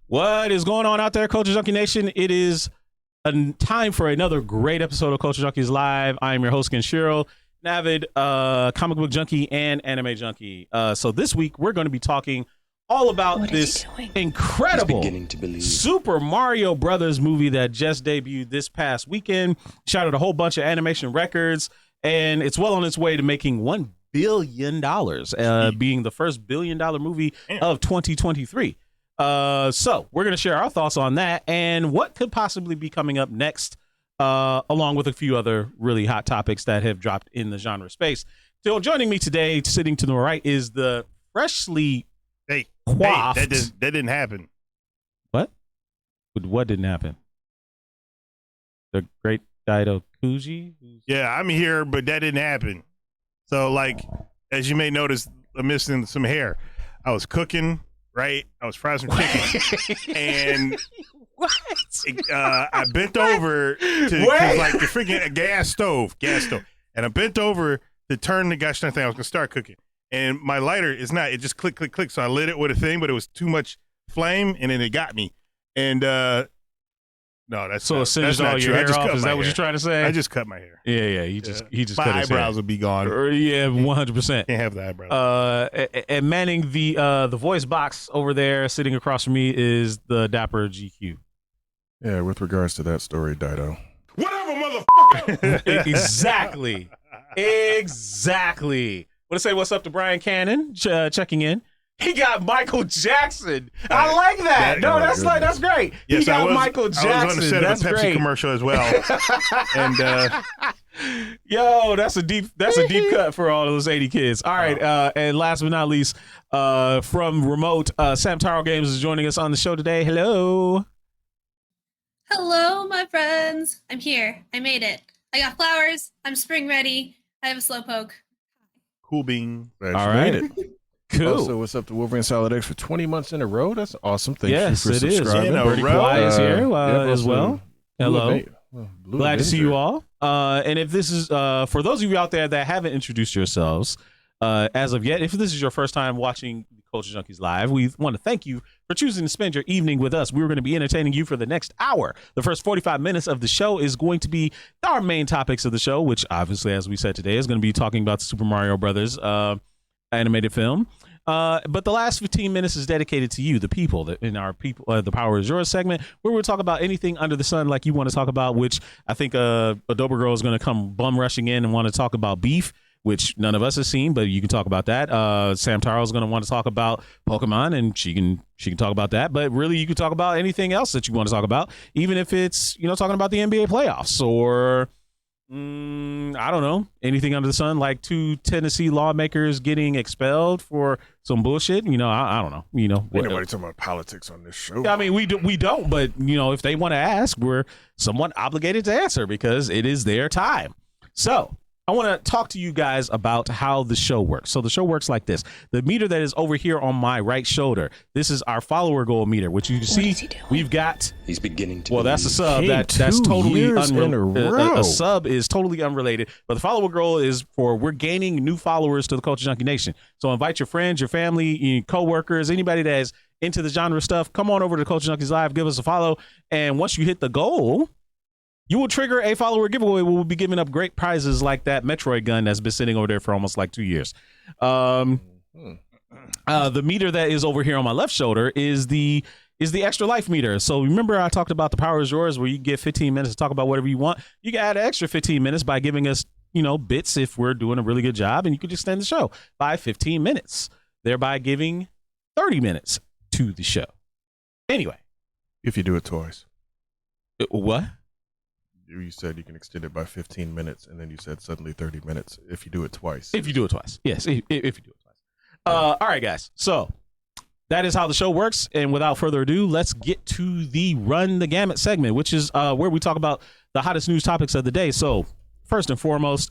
What is going on out there, Culture Junkie Nation? It is a time for another great episode of Culture Junkies Live. I am your host, Kenshiro, an avid comic book junkie and anime junkie. So this week, we're going to be talking all about this incredible Super Mario Brothers movie that just debuted this past weekend. Shattered a whole bunch of animation records, and it's well on its way to making $1 billion, being the first $1 billion movie of 2023. So we're going to share our thoughts on that and what could possibly be coming up next, along with a few other really hot topics that have dropped in the genre space. So joining me today, sitting to the right, is the freshly coiffed. Hey, that didn't happen. What? What didn't happen? The great Daido Kuji? Yeah, I'm here, but that didn't happen. So, like, as you may notice, I'm missing some hair. I was cooking. Right, I was frying some chicken, and what? I bent over to like the freaking gas stove, and I bent over to turn the gosh darn thing. I was gonna start cooking, and my lighter is not. It just click, click, click. So I lit it with a thing, but it was too much flame, and then it got me. And no, that's so not, it singed all your hair off. Is that what you're trying to say? I just cut my hair. Yeah. He just my cut his eyebrows hair. will be gone. Yeah, 100%. Can't have the eyebrows. And manning the voice box over there, sitting across from me, is the dapper GQ. Yeah, with regards to that story, Daido. Whatever, motherfucker. Exactly. Want to say what's up to Brian Cannon, checking in. He got Michael Jackson. I like that. No, that's great. Yes, he got Michael Jackson. I was on the set of a Pepsi great. commercial as well. And yo, that's a deep cut for all those 80 kids. All right, and last but not least, from remote, Sam Taro Games is joining us on the show today. Hello. Hello, my friends. I'm here. I made it. I got flowers. I'm spring ready. I have a slowpoke. cool bean. All right. Cool. Also, what's up to Wolverine Solid X for 20 months in a row? That's awesome. Thank you for it is. subscribing. Birdie Fly is here as well. Hello. Glad to see you all. And if this is, for those of you out there that haven't introduced yourselves as of yet, if this is your first time watching Culture Junkies Live, we want to thank you for choosing to spend your evening with us. We're going to be entertaining you for the next hour. The first 45 minutes of the show is going to be our main topics of the show, which obviously, as we said today, is going to be talking about the Super Mario Brothers animated film. But the last 15 minutes is dedicated to you, the people, in our people, the Power is Yours segment, where we'll talk about anything under the sun like you want to talk about, which I think Adobe Girl is going to come bum rushing in and want to talk about beef, which none of us have seen, but you can talk about that. Sam Taro is going to want to talk about Pokemon, and she can talk about that. But really, you can talk about anything else that you want to talk about, even if it's, talking about the NBA playoffs or I don't know, anything under the sun, like 2 Tennessee lawmakers getting expelled for some bullshit. I don't know. Ain't nobody talking about politics on this show. I mean, we don't, but if they want to ask, we're somewhat obligated to answer because it is their time. So I want to talk to you guys about how the show works. So the show works like this. The meter that is over here on my right shoulder, this is our follower goal meter, which you can see we've got. He's beginning to. Well, that's a sub. That's totally unrelated. A sub is totally unrelated. But the follower goal is we're gaining new followers to the Culture Junkie Nation. So invite your friends, your family, your coworkers, anybody that is into the genre stuff. Come on over to Culture Junkies Live. Give us a follow. And once you hit the goal, you will trigger a follower giveaway. We'll be giving up great prizes like that Metroid gun that's been sitting over there for almost like 2 years. The meter that is over here on my left shoulder is the extra life meter. So remember I talked about the Power is Yours, where you get 15 minutes to talk about whatever you want. You can add an extra 15 minutes by giving us, bits if we're doing a really good job, and you could extend the show by 15 minutes, thereby giving 30 minutes to the show. Anyway. If you do it twice. What? You said you can extend it by 15 minutes, and then you said suddenly 30 minutes if you do it twice. If you do it twice. Yes, if you do it twice. All right, guys. So that is how the show works. And without further ado, let's get to the Run the Gamut segment, which is where we talk about the hottest news topics of the day. So first and foremost,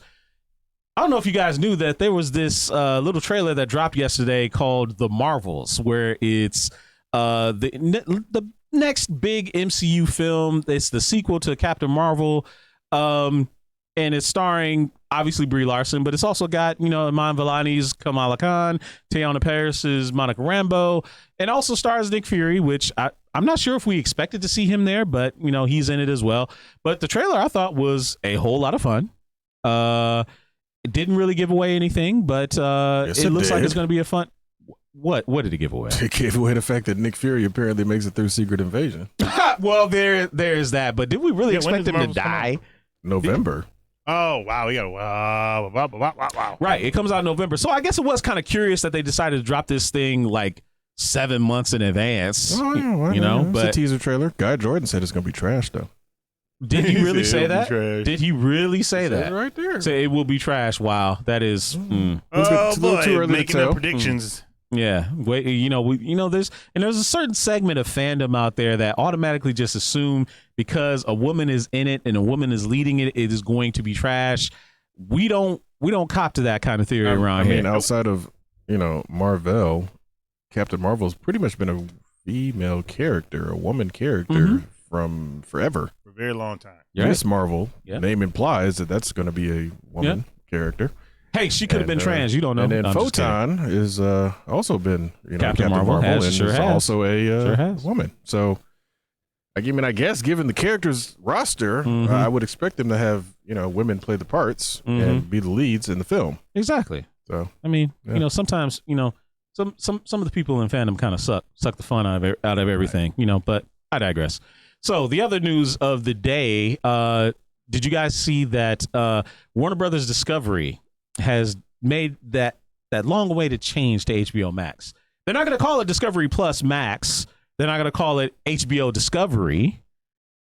I don't know if you guys knew that there was this little trailer that dropped yesterday called The Marvels, where it's the next big MCU film. It's the sequel to Captain Marvel, and it's starring obviously Brie Larson, but it's also got Iman Vellani's Kamala Khan, Teyonah Parris's Monica Rambeau, and also stars Nick Fury, which I'm I'm not sure if we expected to see him there, but he's in it as well. But the trailer I thought was a whole lot of fun. It didn't really give away anything, but it looks like it's going to be a fun. What did it give away? It gave away the fact that Nick Fury apparently makes it through Secret Invasion. Well, there's that. But did we really expect him to die? November. Oh, wow. We got wow. Right. It comes out in November. So I guess it was kind of curious that they decided to drop this thing like 7 months in advance. Oh, yeah. But it's a teaser trailer. Guy Jordan said it's going to be trash, though. Did he really say that? Did he really say that? Right there. Say it will be trash. Wow. That is. Oh, boy. Too early making to the tell. predictions. Yeah, wait. There's a certain segment of fandom out there that automatically just assume because a woman is in it and a woman is leading it, it is going to be trash. We don't cop to that kind of theory around here. I mean, outside of Marvel, Captain Marvel's pretty much been a female character, a woman character from forever. For a very long time. Miss Marvel, name implies that that's going to be a woman character. Hey, she could have been trans. You don't know. And then Photon is also been Captain Marvel has, and sure is has. also a has. woman. So, I guess given the character's roster, I would expect them to have women play the parts and be the leads in the film. Exactly. So I mean, sometimes some of the people in fandom kind of suck the fun out of everything. But I digress. So the other news of the day, did you guys see that Warner Brothers Discovery has made that long-awaited change to HBO Max? They're not going to call it Discovery Plus Max. They're not going to call it HBO Discovery.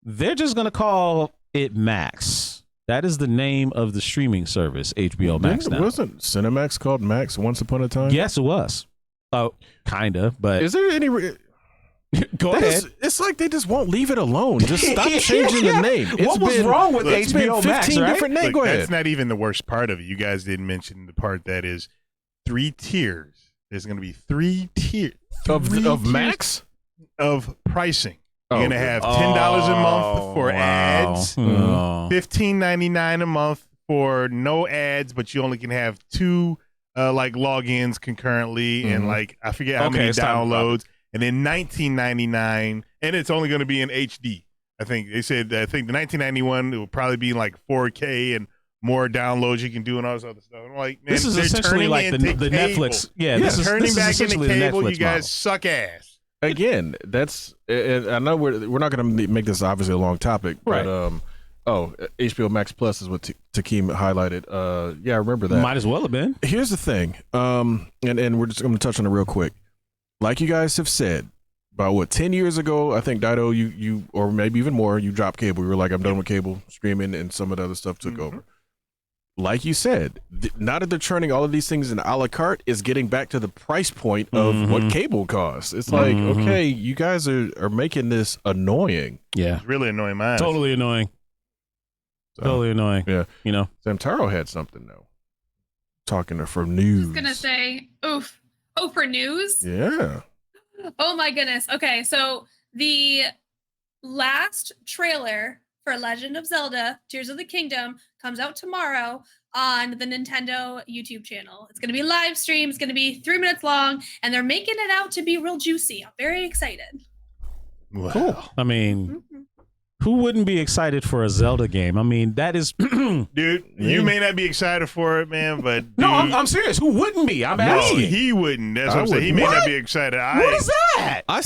They're just going to call it Max. That is the name of the streaming service, HBO Max now. Wasn't Cinemax called Max once upon a time? Yes, it was. Oh, kind of, but... Is there any... Go ahead. It's like they just won't leave it alone. Just stop changing the name. What was wrong with HBO Max, 15 right? different names. Go ahead. That's not even the worst part of it. You guys didn't mention the part that is 3 tiers. There's going to be 3 tiers. Of Max? Of pricing. You're going to have $10 a month for ads, $15.99 a month for no ads, but you only can have 2 logins concurrently and I forget how many downloads. And then $19.99, and it's only going to be in HD. I think they said. I think the $19.91 it will probably be like 4K and more downloads you can do and all this other stuff. I'm like, man, this is essentially like the Netflix. Yeah, this is turning back into essentially cable. The Netflix you guys model. suck ass. Again, that's. I know we're not going to make this obviously a long topic, but HBO Max Plus is what Takeem highlighted. Yeah, I remember that. Might as well have been. Here's the thing, and we're just going to touch on it real quick. Like you guys have said, about 10 years ago, I think Dido, you or maybe even more, you dropped cable. You were like, I'm done with cable streaming, and some of the other stuff took over. Like you said, now that they're turning all of these things into a la carte, is getting back to the price point of what cable costs. It's like, okay, you guys are making this annoying. Yeah, it's really annoying. Mine totally annoying. Totally annoying. Yeah, Sam Taro had something though. Talking to for news. I was gonna say, oof. Oh, for news? Yeah. Oh my goodness. Okay, so the last trailer for Legend of Zelda Tears of the Kingdom comes out tomorrow on the Nintendo YouTube channel. It's going to be live stream. It's going to be 3 minutes long, and they're making it out to be real juicy. I'm very excited. Wow. Cool. I mean, who wouldn't be excited for a Zelda game? I mean, that is... Dude, you may not be excited for it, man, but... Dude, no, I'm serious. Who wouldn't be? I'm asking. No, he wouldn't. That's what I'm saying. He may not be excited. What is that? I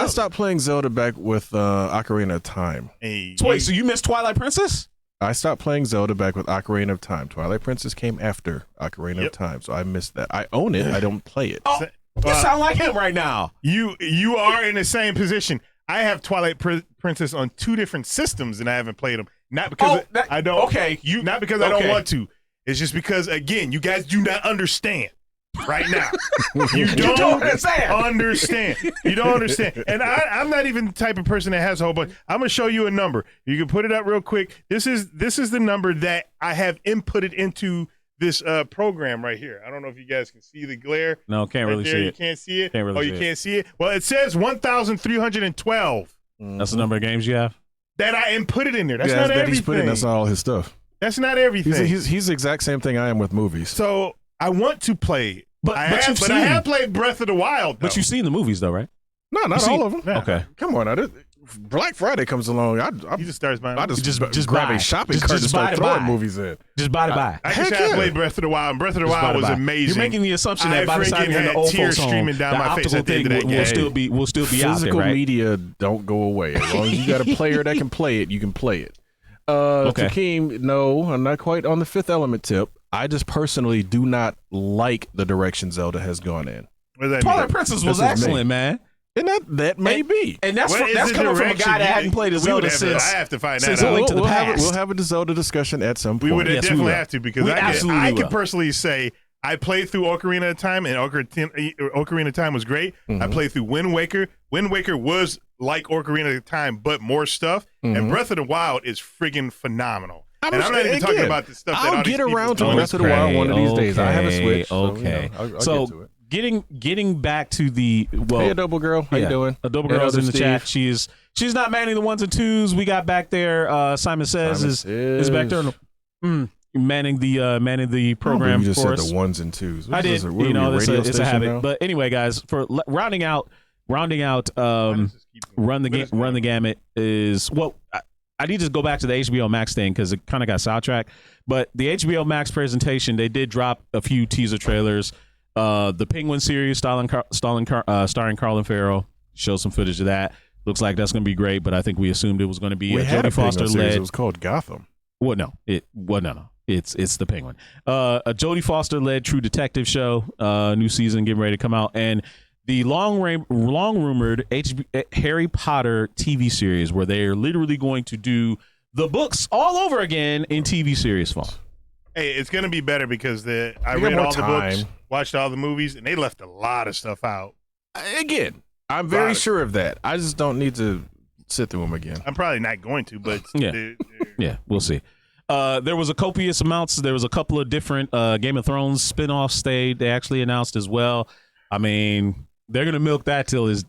stopped playing Zelda back with Ocarina of Time. Hey, so wait, so you missed Twilight Princess? I stopped playing Zelda back with Ocarina of Time. Twilight Princess came after Ocarina of Time, so I missed that. I own it. I don't play it. Oh, you sound like him right now. You are in the same position. I have Twilight Princess on 2 different systems, and I haven't played them. Not because I don't. Okay, not because I don't want to. It's just because, again, you guys do not understand right now. You don't understand. You don't understand. And I'm not even the type of person that has a whole bunch. I'm gonna show you a number. You can put it up real quick. This is the number that I have inputted into this program right here. I don't know if you guys can see the glare. No, can't really see it. You can't see it? Can't really see you can't see it? Well, it says 1,312. That's the number of games you have? That I inputted in there. That's not everything. He's putting, that's not all his stuff. That's not everything. He's the exact same thing I am with movies. So I want to play. But I have played Breath of the Wild, though. But you've seen the movies, though, right? No, not all of them. Yeah. Okay. Come on, Black Friday comes along. He just starts buying. I just buy. grab a shopping cart and start throwing movies in. Just buy to buy. I played Breath of the Wild, and Breath of the Wild was amazing. You're making the assumption that by the time you're in the old folks' home, streaming down my face at the end of that will still be out there, Physical right? media don't go away. As long as you got a player that can play it, you can play it. Okay. Takeem, no, I'm not quite on the Fifth Element tip. I just personally do not like the direction Zelda has gone in. What does that Twilight mean? Princess was excellent, man. And that may be. And that's coming from a guy that hadn't played a Zelda since. I have to find that A out. Link to the Past. We'll have a Zelda discussion at some point. We would definitely have to, because I can will. personally say I played through Ocarina of Time, and Ocarina of Time was great. I played through Wind Waker. Wind Waker was like Ocarina of Time, but more stuff. And Breath of the Wild is friggin' phenomenal. And I'm not even talking about the stuff that I'll get around to Breath of the Wild one of these days. I have a Switch. Okay. I'll get to it. Getting back to the hey, Adobo Girl, how you doing? Adobo Girl's in the chat. She's not manning the ones and twos. We got back there. Simon Says is back there, manning the program. You just for said us. The ones and twos. I did. It's a habit. Now? But anyway, guys, for rounding out, run the gamut is I need to go back to the HBO Max thing because it kind of got sidetracked. But the HBO Max presentation, they did drop a few teaser trailers. The Penguin series starring Colin Farrell, show some footage of that. Looks like that's going to be great, but I think we assumed it was going to be a Jodie Foster led. It was called Gotham. No. It's the Penguin. A Jodie Foster led True Detective show. New season getting ready to come out, and the long rumored Harry Potter TV series where they are literally going to do the books all over again in TV series form. Hey, it's going to be better because I read all the books, watched all the movies, and they left a lot of stuff out. Again, I'm very sure of that. I just don't need to sit through them again. I'm probably not going to, but yeah, we'll see. There was a copious amounts. There was a couple of different Game of Thrones spinoffs they actually announced as well. I mean, they're gonna milk that till it's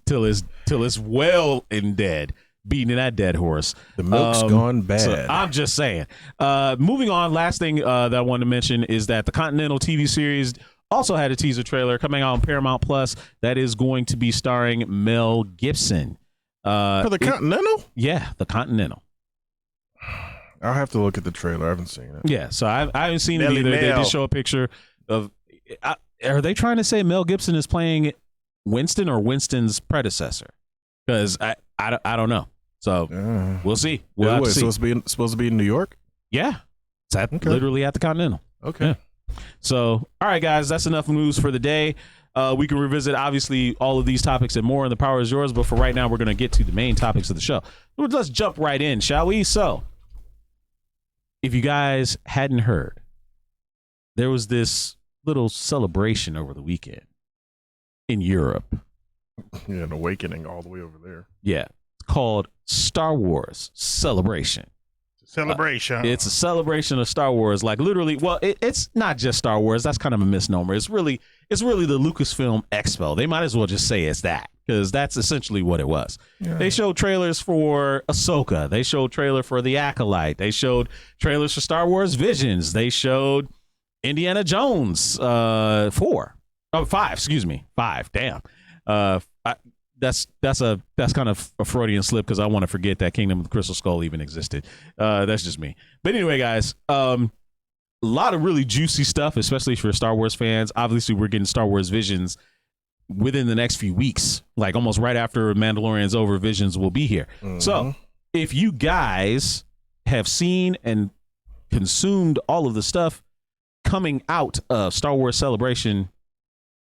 well and dead. Beating that dead horse. The milk's gone bad. So I'm just saying. Moving on, last thing that I wanted to mention is that the Continental TV series also had a teaser trailer coming out on Paramount Plus that is going to be starring Mel Gibson. For the Continental? Yeah, the Continental. I'll have to look at the trailer. I haven't seen it. Yeah, so I haven't seen it either. They did show a picture of. Are they trying to say Mel Gibson is playing Winston or Winston's predecessor? Because I don't know. So we'll see. We'll have to see. So it's supposed to be in New York? Yeah. It's literally at the Continental. Okay. Yeah. So, all right, guys, that's enough news for the day. We can revisit, obviously, all of these topics and more, and the power is yours. But for right now, we're going to get to the main topics of the show. Let's jump right in, shall we? So, if you guys hadn't heard, there was this little celebration over the weekend in Europe. Yeah, an awakening all the way over there. Yeah. Called Star Wars Celebration. It's a celebration of Star Wars. Like literally, well, it's not just Star Wars. That's kind of a misnomer. It's really the Lucasfilm Expo. They might as well just say it's that because that's essentially what it was. Yeah. They showed trailers for Ahsoka. They showed trailer for The Acolyte. They showed trailers for Star Wars Visions. They showed Indiana Jones 5. Excuse me, 5. Damn. That's kind of a Freudian slip because I want to forget that Kingdom of the Crystal Skull even existed. That's just me. But anyway, guys, a lot of really juicy stuff, especially for Star Wars fans. Obviously, we're getting Star Wars Visions within the next few weeks, like almost right after Mandalorian's over. Visions will be here. Mm-hmm. So if you guys have seen and consumed all of the stuff coming out of Star Wars Celebration,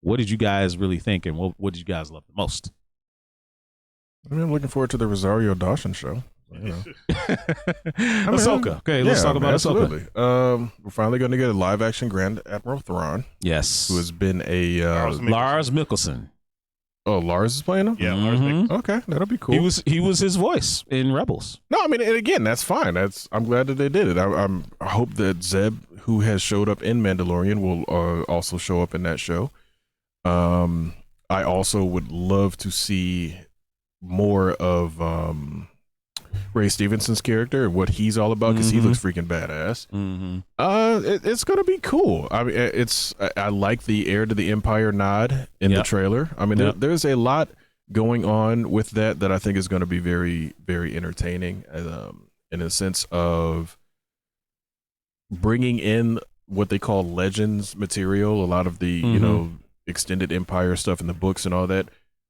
what did you guys really think, and what did you guys love the most? I mean, I'm looking forward to the Rosario Dawson show. Ahsoka. Okay, let's talk about Ahsoka. We're finally going to get a live-action Grand Admiral Thrawn. Yes. Who has been a... Lars Mikkelsen. Oh, Lars is playing him? Yeah, Lars Mikkelsen. Okay, that'll be cool. He was his voice in Rebels. No, I mean, and again, that's fine. I'm glad that they did it. I hope that Zeb, who has showed up in Mandalorian, will also show up in that show. I also would love to see more of Ray Stevenson's character and what he's all about because he looks freaking badass. It's gonna be cool. I mean, I like the heir to the Empire nod in the trailer. I mean, there's a lot going on with that I think is going to be very, very entertaining, in a sense of bringing in what they call legends material. A lot of the you know, extended Empire stuff in the books and all that,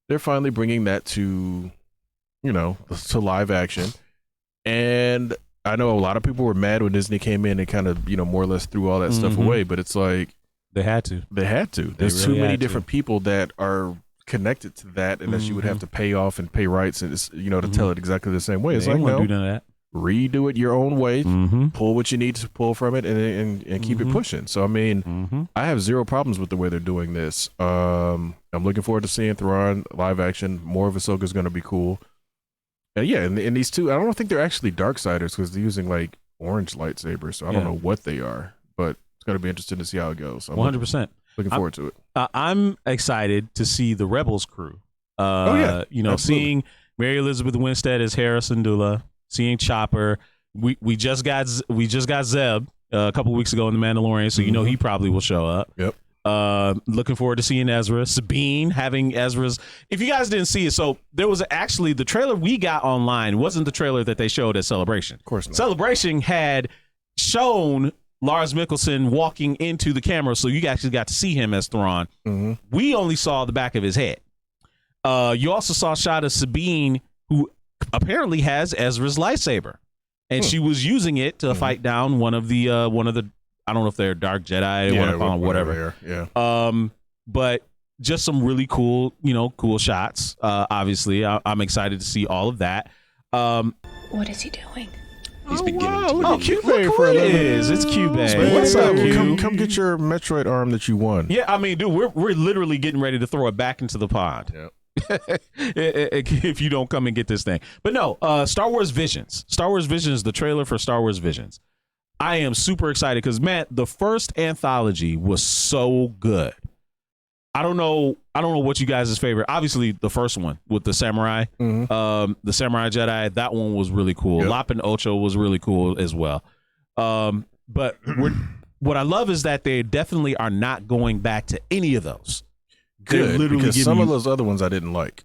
they're finally bringing that to, you know, to live action. And I know a lot of people were mad when Disney came in and kind of, you know, more or less threw all that stuff away, but it's like they had to. There's really too many different people that are connected to that, and that you would have to pay off and pay rights, and it's, you know, to tell it exactly the same way. It's like, no, do none of that. Redo it your own way, pull what you need to pull from it, and keep it pushing. So I mean, I have zero problems with the way they're doing this. I'm looking forward to seeing Thrawn live action. More of Ahsoka is going to be cool. Yeah, and these two, I don't think they're actually Darksiders because they're using like orange lightsabers, so I don't know what they are, but it's going to be interesting to see how it goes. So 100%. Looking forward to it. I'm excited to see the Rebels crew. You know, absolutely. Seeing Mary Elizabeth Winstead as Hera Syndulla, seeing Chopper. We just got Zeb a couple weeks ago in the Mandalorian, so you know he probably will show up. Yep. Looking forward to seeing Ezra. Sabine having Ezra's. If you guys didn't see it, so there was actually the trailer we got online wasn't the trailer that they showed at Celebration. Of course not. Celebration had shown Lars Mikkelsen walking into the camera, so you actually got to see him as Thrawn. We only saw the back of his head. You also saw a shot of Sabine, who apparently has Ezra's lightsaber, and she was using it to fight down one of the I don't know if they're Dark Jedi or whatever. But just some really cool, you know, cool shots. Obviously, I'm excited to see all of that. What is he doing? He's beginning to look who it is. It's Q-Bay. What's up, Q? Come get your Metroid arm that you won. Yeah, I mean, dude, we're literally getting ready to throw it back into the pond. Yep. If you don't come and get this thing. But no, Star Wars Visions. Star Wars Visions, the trailer for Star Wars Visions. I am super excited because, man, the first anthology was so good. I don't know what you guys' favorite. Obviously, the first one with the samurai, the Samurai Jedi, that one was really cool. Yep. Lop and Ocho was really cool as well. But what I love is that they definitely are not going back to any of those. Good, because some of those other ones I didn't like.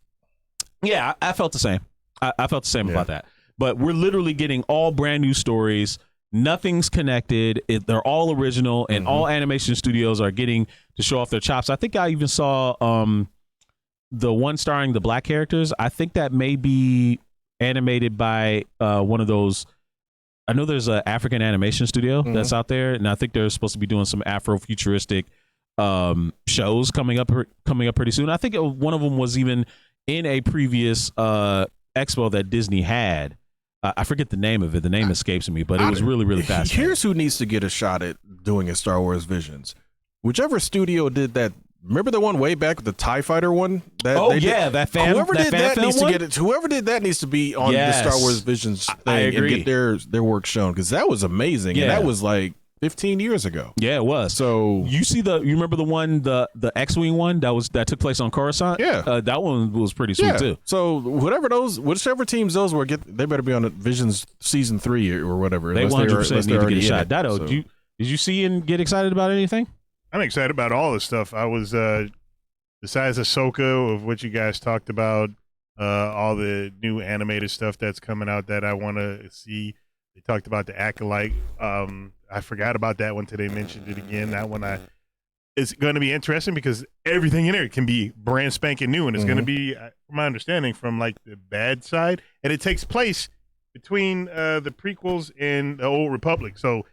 Yeah, I felt the same. I felt the same about that. But we're literally getting all brand new stories. Nothing's connected. They're all original, and all animation studios are getting to show off their chops. I think I even saw the one starring the black characters. I think that may be animated by one of those. I know there's an African animation studio that's out there, and I think they're supposed to be doing some Afrofuturistic shows coming up pretty soon. I think one of them was even in a previous expo that Disney had. I forget the name of it. The name escapes me, but it was really, really fast. Here's who needs to get a shot at doing a Star Wars Visions. Whichever studio did that. Remember the one way back with the TIE Fighter one? That fan. Whoever that did fan that film needs one? to get it. Whoever did that needs to be on the Star Wars Visions thing I agree. and get their work shown, because that was amazing. And that was like 15 years ago. Yeah, it was. So you remember the one, the X-wing one that took place on Coruscant? Yeah, that one was pretty sweet too. So whichever teams those were, they better be on Visions season 3 or whatever. They 100% need to get a shot. Dado, so. did you see and get excited about anything? I'm excited about all this stuff. I was besides Ahsoka, of what you guys talked about, all the new animated stuff that's coming out that I want to see. They talked about the Acolyte. I forgot about that one till they mentioned it again. That one it's going to be interesting because everything in there can be brand spanking new, and it's going to be, from my understanding, from like the bad side, and it takes place between the prequels and the Old Republic. So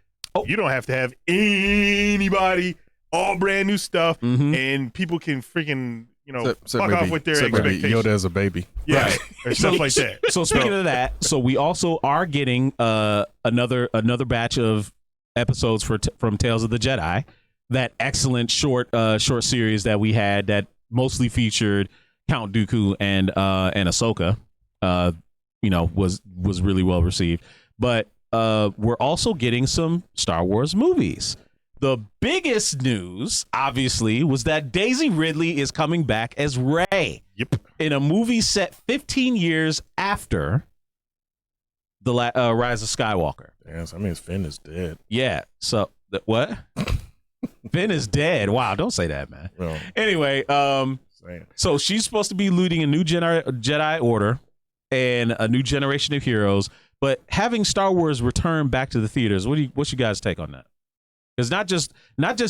you don't have to have anybody, all brand new stuff, and people can freaking fuck off with their expectations. Yoda as a baby, right? Or stuff like that. So speaking of that, so we also are getting another batch of episodes from Tales of the Jedi, that excellent short series that we had that mostly featured Count Dooku and Ahsoka. Was really well received. But we're also getting some Star Wars movies. The biggest news, obviously, was that Daisy Ridley is coming back as Rey. Yep. In a movie set 15 years after the Rise of Skywalker. Yes, I mean Finn is dead. Yeah. So what? Finn is dead. Wow, don't say that, man. No. Anyway, Sounds saying. So she's supposed to be leading a new Jedi Order and a new generation of heroes, but having Star Wars return back to the theaters, what's you guys' take on that? Because not just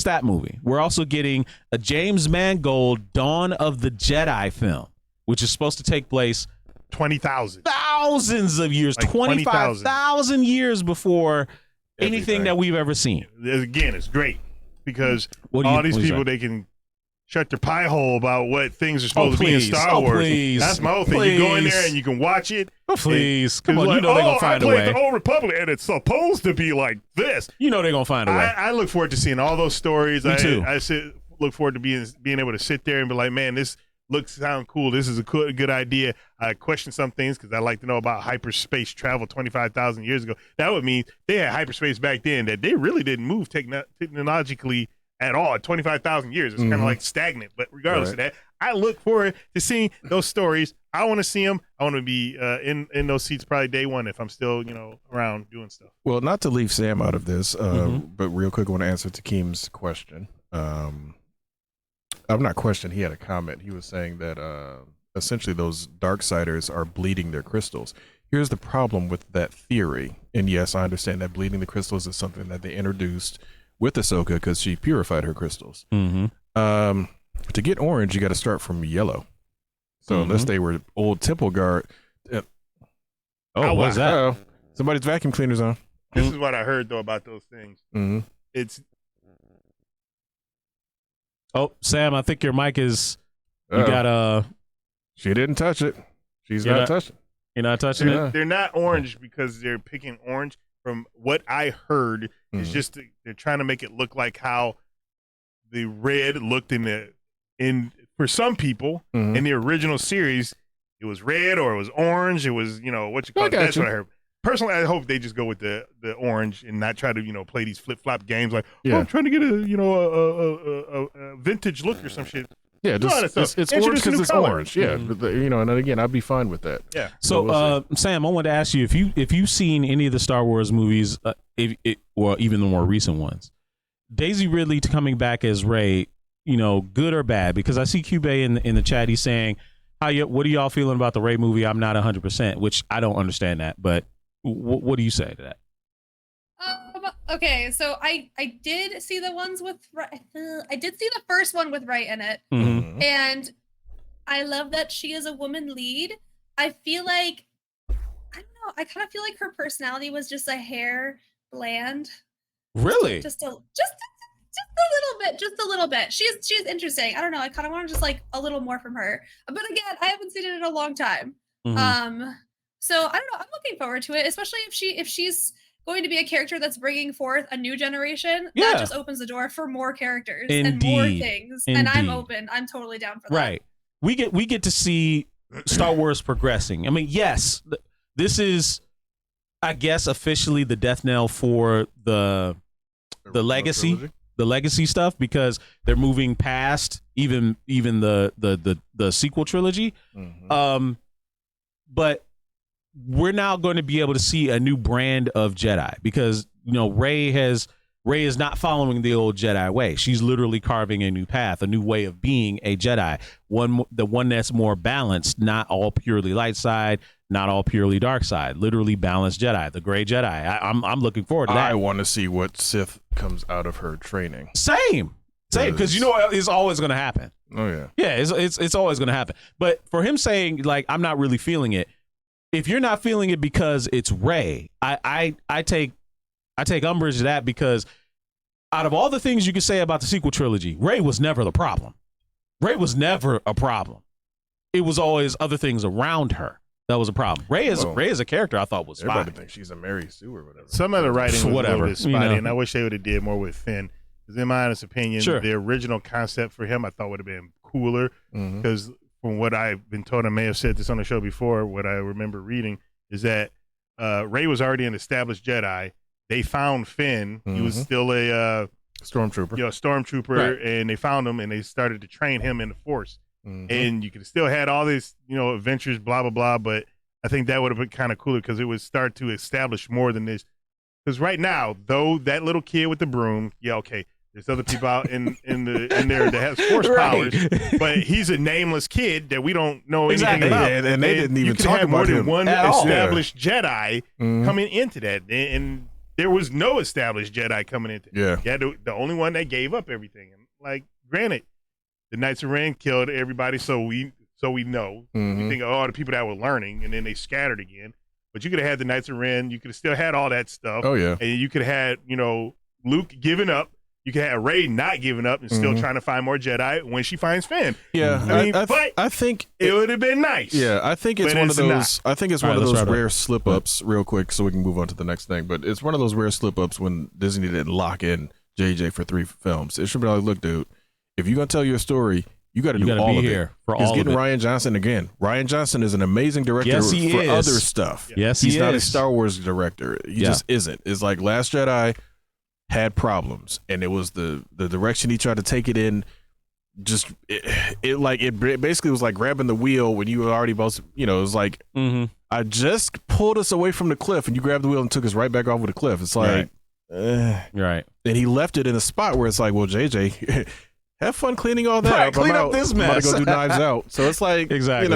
that movie, we're also getting a James Mangold Dawn of the Jedi film, which is supposed to take place 20,000 thousands of years, like 25,000 years before anything that we've ever seen. Again, it's great because all these people, they can shut their pie hole about what things are supposed to be in Star Wars. Please, that's my whole thing. You go in there and you can watch it. Please, come on, like, you know they're going to find a way. I played the Old Republic and it's supposed to be like this. You know they're going to find a way. I look forward to seeing all those stories. Me too. I look forward to being able to sit there and be like, man, this sound cool. This is a good idea. I question some things because I like to know about hyperspace travel 25,000 years ago. That would mean they had hyperspace back then that they really didn't move technologically at all. 25,000 years. It's kind of like stagnant. But regardless of that, I look forward to seeing those stories. I want to see them. I want to be in those seats probably day one if I'm still, around doing stuff. Well, not to leave Sam out of this, but real quick, I want to answer Takeem's question. I'm not questioning. He had a comment. He was saying that essentially those Darksiders are bleeding their crystals. Here's the problem with that theory. And yes, I understand that bleeding the crystals is something that they introduced with Ahsoka because she purified her crystals. To get orange, you got to start from yellow. So unless they were old temple guard. What's that? Somebody's vacuum cleaner's on. This is what I heard though about those things. It's. Oh, Sam, I think your mic is. You got She didn't touch it. She's not touching. You're not touching it. They're not orange because they're picking orange. From what I heard, it's just they're trying to make it look like how the red looked in for some people in the original series. It was red or it was orange. It was what you call it. That's what I heard. Personally, I hope they just go with the orange and not try to I'm trying to get a vintage look or some shit. Yeah, it's orange because it's orange. Yeah, but and again, I'd be fine with that. Yeah. So, Sam, I wanted to ask you if you've seen any of the Star Wars movies, or even the more recent ones, Daisy Ridley coming back as Rey, good or bad? Because I see Cube in the chat, he's saying, what are y'all feeling about the Rey movie? I'm not 100%, which I don't understand that, but what do you say to that? Okay, so I did see the ones with I did see the first one with Rey in it, and I love that she is a woman lead. I feel like I don't know. I kind of feel like her personality was just a hair bland. Really? Just a little bit. She's interesting. I don't know. I kind of want just like a little more from her. But again, I haven't seen it in a long time. So I don't know. I'm looking forward to it, especially if she's going to be a character that's bringing forth a new generation. That just opens the door for more characters and more things. And I'm open. I'm totally down for that. Right. We get to see Star Wars progressing. I mean, yes, this is, I guess, officially the death knell for the legacy stuff, because they're moving past even the sequel trilogy. But we're now going to be able to see a new brand of Jedi, because Rey is not following the old Jedi way. She's literally carving a new path, a new way of being a Jedi, the one that's more balanced, not all purely light side, not all purely dark side, literally balanced Jedi, the gray Jedi. I'm looking forward to that. I want to see what Sith comes out of her training. Same, because it's always going to happen. Oh yeah, it's always going to happen. But for him saying like I'm not really feeling it, if you're not feeling it because it's Rey, I take umbrage to that, because out of all the things you could say about the sequel trilogy, Rey was never the problem. Rey was never a problem. It was always other things around her that was a problem. Rey is a character I thought was fine. Everybody thinks she's a Mary Sue or whatever. Some of the writing was a little bit spotty, and I wish they would have did more with Finn. Because in my honest opinion, the original concept for him I thought would have been cooler, because from what I've been told, I may have said this on the show before, what I remember reading is that Rey was already an established Jedi. They found Finn. He was still a stormtrooper, and they found him, and they started to train him in the Force. And you could still had all these, adventures, blah, blah, blah, but I think that would have been kind of cooler, because it would start to establish more than this. Because right now, though, that little kid with the broom, There's other people out in there that has force powers, but he's a nameless kid that we don't know anything about. And they didn't even talk have about more than him one at established Jedi coming into that, and there was no established Jedi coming into it. Yeah, the only one that gave up everything. And like, granted, the Knights of Ren killed everybody, so we know. We think of all the people that were learning, and then they scattered again. But you could have had the Knights of Ren. You could have still had all that stuff. Oh yeah, and you could have had Luke giving up. You can have Rey not giving up and still trying to find more Jedi when she finds Finn. Yeah, I think it would have been nice. Yeah, I think it's one of those. Not. I think it's one of those rare slip ups. Real quick, so we can move on to the next thing. But it's one of those rare slip ups when Disney didn't lock in JJ for 3 films. It should be like, look, dude, if you're gonna tell your story, you got to do all of it. He's getting Rian Johnson again. Rian Johnson is an amazing director for other stuff. Yes, he's not a Star Wars director. He just isn't. It's like Last Jedi had problems, and it was the direction he tried to take it in. Just it basically was like grabbing the wheel when you were already both. It was like I just pulled us away from the cliff, and you grabbed the wheel and took us right back off of the cliff. It's like right. And he left it in a spot where it's like, well, JJ, have fun cleaning all that up. Clean up this mess. I'm about to go do Knives Out. So it's like exactly.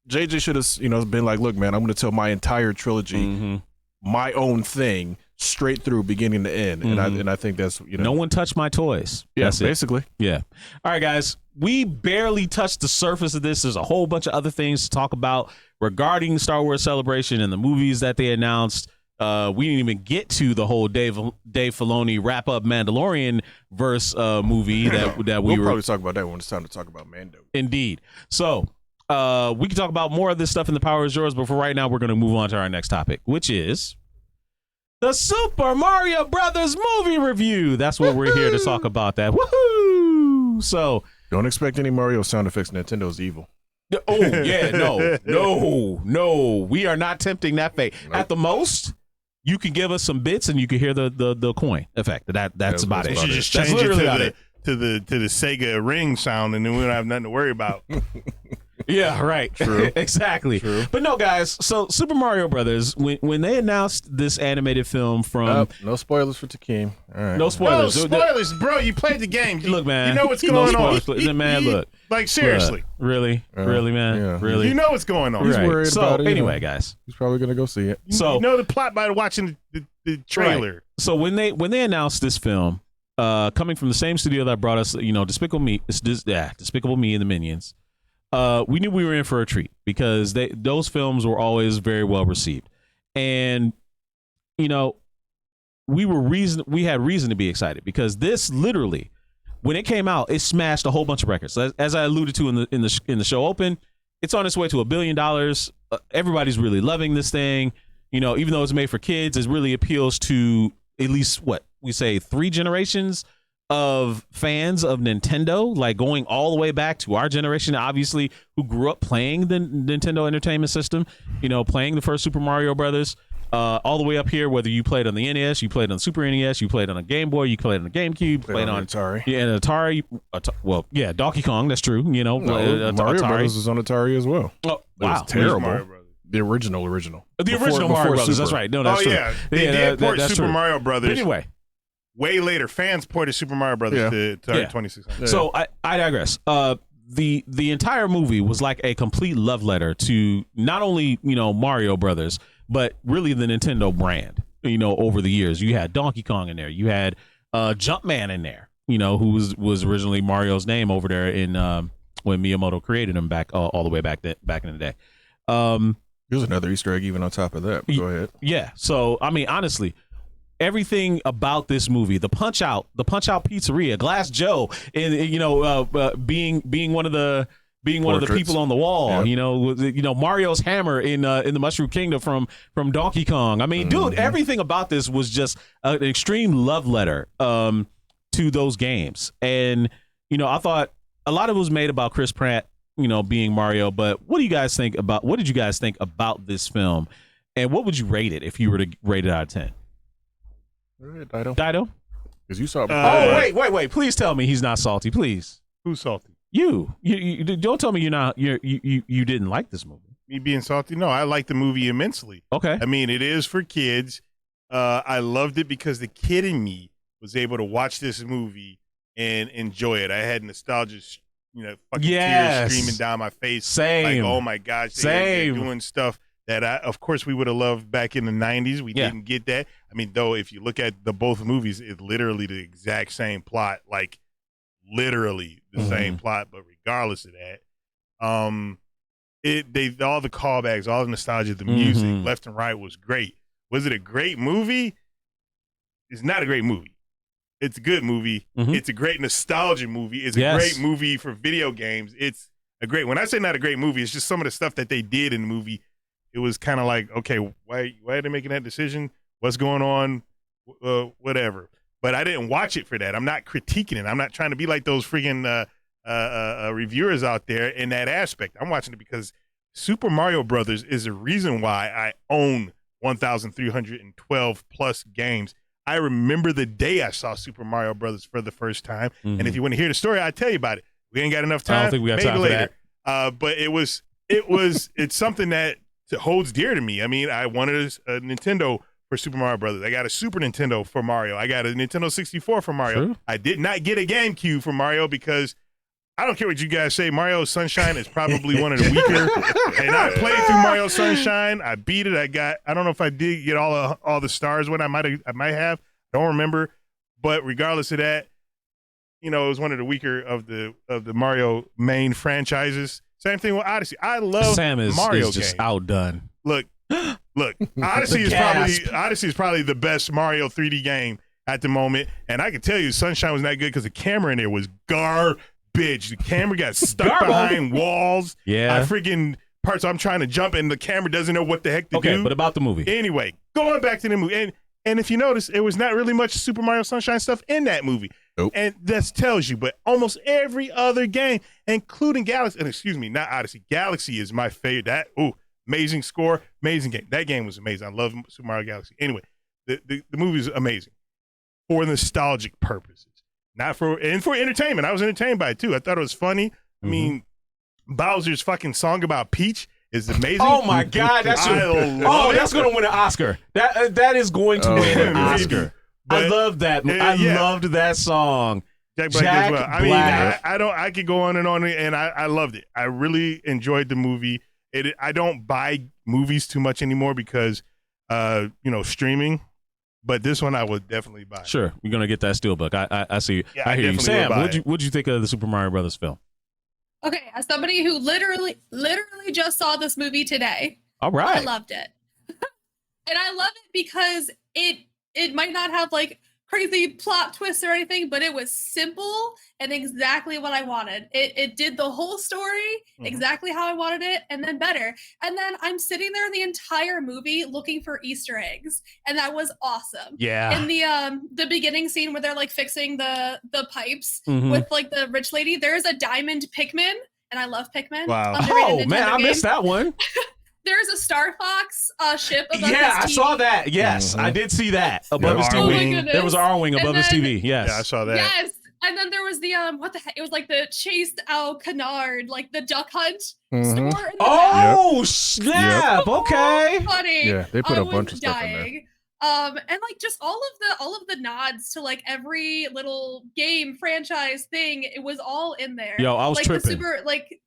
JJ should have been like, look, man, I'm going to tell my entire trilogy, my own thing, straight through beginning to end. And I think that's no one touched my toys. Yeah, that's basically. It. Yeah. All right, guys. We barely touched the surface of this. There's a whole bunch of other things to talk about regarding Star Wars Celebration and the movies that they announced. We didn't even get to the whole Dave Filoni wrap up Mandalorian verse movie that we'll probably talk about that when it's time to talk about Mando. Indeed. So we can talk about more of this stuff in The Power Is Yours, but for right now, we're going to move on to our next topic, which is the Super Mario Brothers movie review. That's what we're here to talk about. That woohoo! So don't expect any Mario sound effects. Nintendo's evil. Oh yeah, no. We are not tempting that fate. Nope. At the most, you can give us some bits and you can hear the coin effect. That's about it. You should just change it to the Sega ring sound, and then we don't have nothing to worry about. Yeah, right. True. Exactly. True. But no, guys. So Super Mario Brothers, when they announced this animated film from no spoilers for Takeem. All right. No spoilers. No spoilers, bro. You played the game. Look, man. You know what's going on. Man, look. Like seriously. Really, man. Yeah. Really. You know what's going on. He's worried about it. Anyway, guys. He's probably gonna go see it. So you know the plot by watching the trailer. Right. So when they announced this film, coming from the same studio that brought us, Despicable Me and the Minions. We knew we were in for a treat because those films were always very well received, and we had reason to be excited because this literally, when it came out, it smashed a whole bunch of records. As I alluded to in the show open, it's on its way to $1 billion. Everybody's really loving this thing. Even though it's made for kids, it really appeals to at least what we say 3 generations of fans of Nintendo, like going all the way back to our generation, obviously, who grew up playing the Nintendo Entertainment System, playing the first Super Mario Brothers, all the way up here, whether you played on the NES, you played on the Super NES, you played on a Game Boy, you played on the GameCube, played on Atari. Yeah, and Atari. Donkey Kong, that's true. Mario Atari. Brothers was on Atari as well. Oh, wow. It was terrible. The original. The original Mario Brothers, that's right. No, that's true. Yeah. They did port Super Mario Brothers. But anyway. Way later, fans ported Super Mario Brothers to 2600. So I digress. The entire movie was like a complete love letter to not only Mario Brothers, but really the Nintendo brand. Over the years, you had Donkey Kong in there, you had Jumpman in there. Who was originally Mario's name over there in when Miyamoto created him back all the way back in the day. Here's another Easter egg even on top of that. Go ahead. Yeah. So I mean, honestly, everything about this movie, the Punch Out Pizzeria, Glass Joe, and being one of the people on the wall, Mario's hammer in the Mushroom Kingdom from Donkey Kong. I mean, dude, everything about this was just an extreme love letter to those games, and I thought a lot of it was made about Chris Pratt, being Mario. But what did you guys think about this film, and what would you rate it if you were to rate it out of 10? Dido? Because you saw. Wait! Please tell me he's not salty. Please. Who's salty? You don't tell me you didn't like this movie. Me being salty? No, I like the movie immensely. Okay. I mean, it is for kids. I loved it because the kid in me was able to watch this movie and enjoy it. I had nostalgia, fucking tears streaming down my face. Same. Like, oh my gosh, they're doing stuff that of course we would have loved back in the 90s. We didn't get that. I mean, though, if you look at both movies, it's literally the exact same plot, like literally the same plot. But regardless of that, they all the callbacks, all the nostalgia, the music, left and right was great. Was it a great movie? It's not a great movie. It's a good movie. It's a great nostalgia movie. It's a great movie for video games. It's a great. When I say not a great movie, it's just some of the stuff that they did in the movie. It was kind of like, okay, why are they making that decision? What's going on? Whatever. But I didn't watch it for that. I'm not critiquing it. I'm not trying to be like those freaking reviewers out there in that aspect. I'm watching it because Super Mario Brothers is the reason why I own 1,312 plus games. I remember the day I saw Super Mario Brothers for the first time. And if you want to hear the story, I'll tell you about it. We ain't got enough time. I don't think we got time later. For that. But it's something that holds dear to me. I mean, I wanted a Nintendo for Super Mario Brothers. I got a Super Nintendo for Mario. I got a Nintendo 64 for Mario. True. I did not get a GameCube for Mario because I don't care what you guys say. Mario Sunshine is probably one of the weaker. And I played through Mario Sunshine. I beat it. I don't know if I did get all the stars when I might have. I don't remember. But regardless of that, it was one of the weaker of the Mario main franchises. Same thing with Odyssey. I love Mario is just games. outdone. Look. Odyssey is probably the best Mario 3D game at the moment. And I can tell you, Sunshine was not good because the camera in there was garbage. The camera got stuck behind walls. Yeah. I freaking parts I'm trying to jump and the camera doesn't know what the heck to do. Okay, but about the movie. Anyway, going back to the movie. And if you notice, it was not really much Super Mario Sunshine stuff in that movie. Nope. And that tells you, but almost every other game, including Galaxy, and excuse me, not Odyssey, Galaxy is my favorite. Amazing score, amazing game. That game was amazing. I love Super Mario Galaxy. Anyway, the movie is amazing for nostalgic purposes. Not for entertainment. I was entertained by it too. I thought it was funny. I mean, Bowser's fucking song about Peach is amazing. Oh my God, that's going to win an Oscar. That is going to win an Oscar. I love that. I loved that song. Jack Black as well. I mean, I could go on, and I loved it. I really enjoyed the movie. I don't buy movies too much anymore because, streaming. But this one I would definitely buy. Sure, we're gonna get that steelbook. I see you. Yeah, I hear you, Sam. What'd you think of the Super Mario Brothers film? Okay, as somebody who literally just saw this movie today, all right, I loved it, and I love it because it might not have like crazy plot twists or anything, but it was simple and exactly what I wanted. It did the whole story exactly how I wanted it, and then better. And then I'm sitting there the entire movie looking for Easter eggs, and that was awesome. Yeah. In the beginning scene where they're like fixing the pipes with like the rich lady, there's a diamond Pikmin, and I love Pikmin. Wow. Oh man, I missed that one. There's a Star Fox ship above his Yeah, I TV. saw that. Yes, I did see that above his TV. Oh my goodness. There was an R-wing above his TV. Yes. Yeah, I saw that. Yes. And then there was the what the heck? It was like the Chase Au Canard, like the duck hunt store. In the Oh snap! Okay. Funny. Yeah, they put a bunch of stuff in there. And like just all of the nods to like every little game franchise thing, it was all in there. Yo, I was like tripping.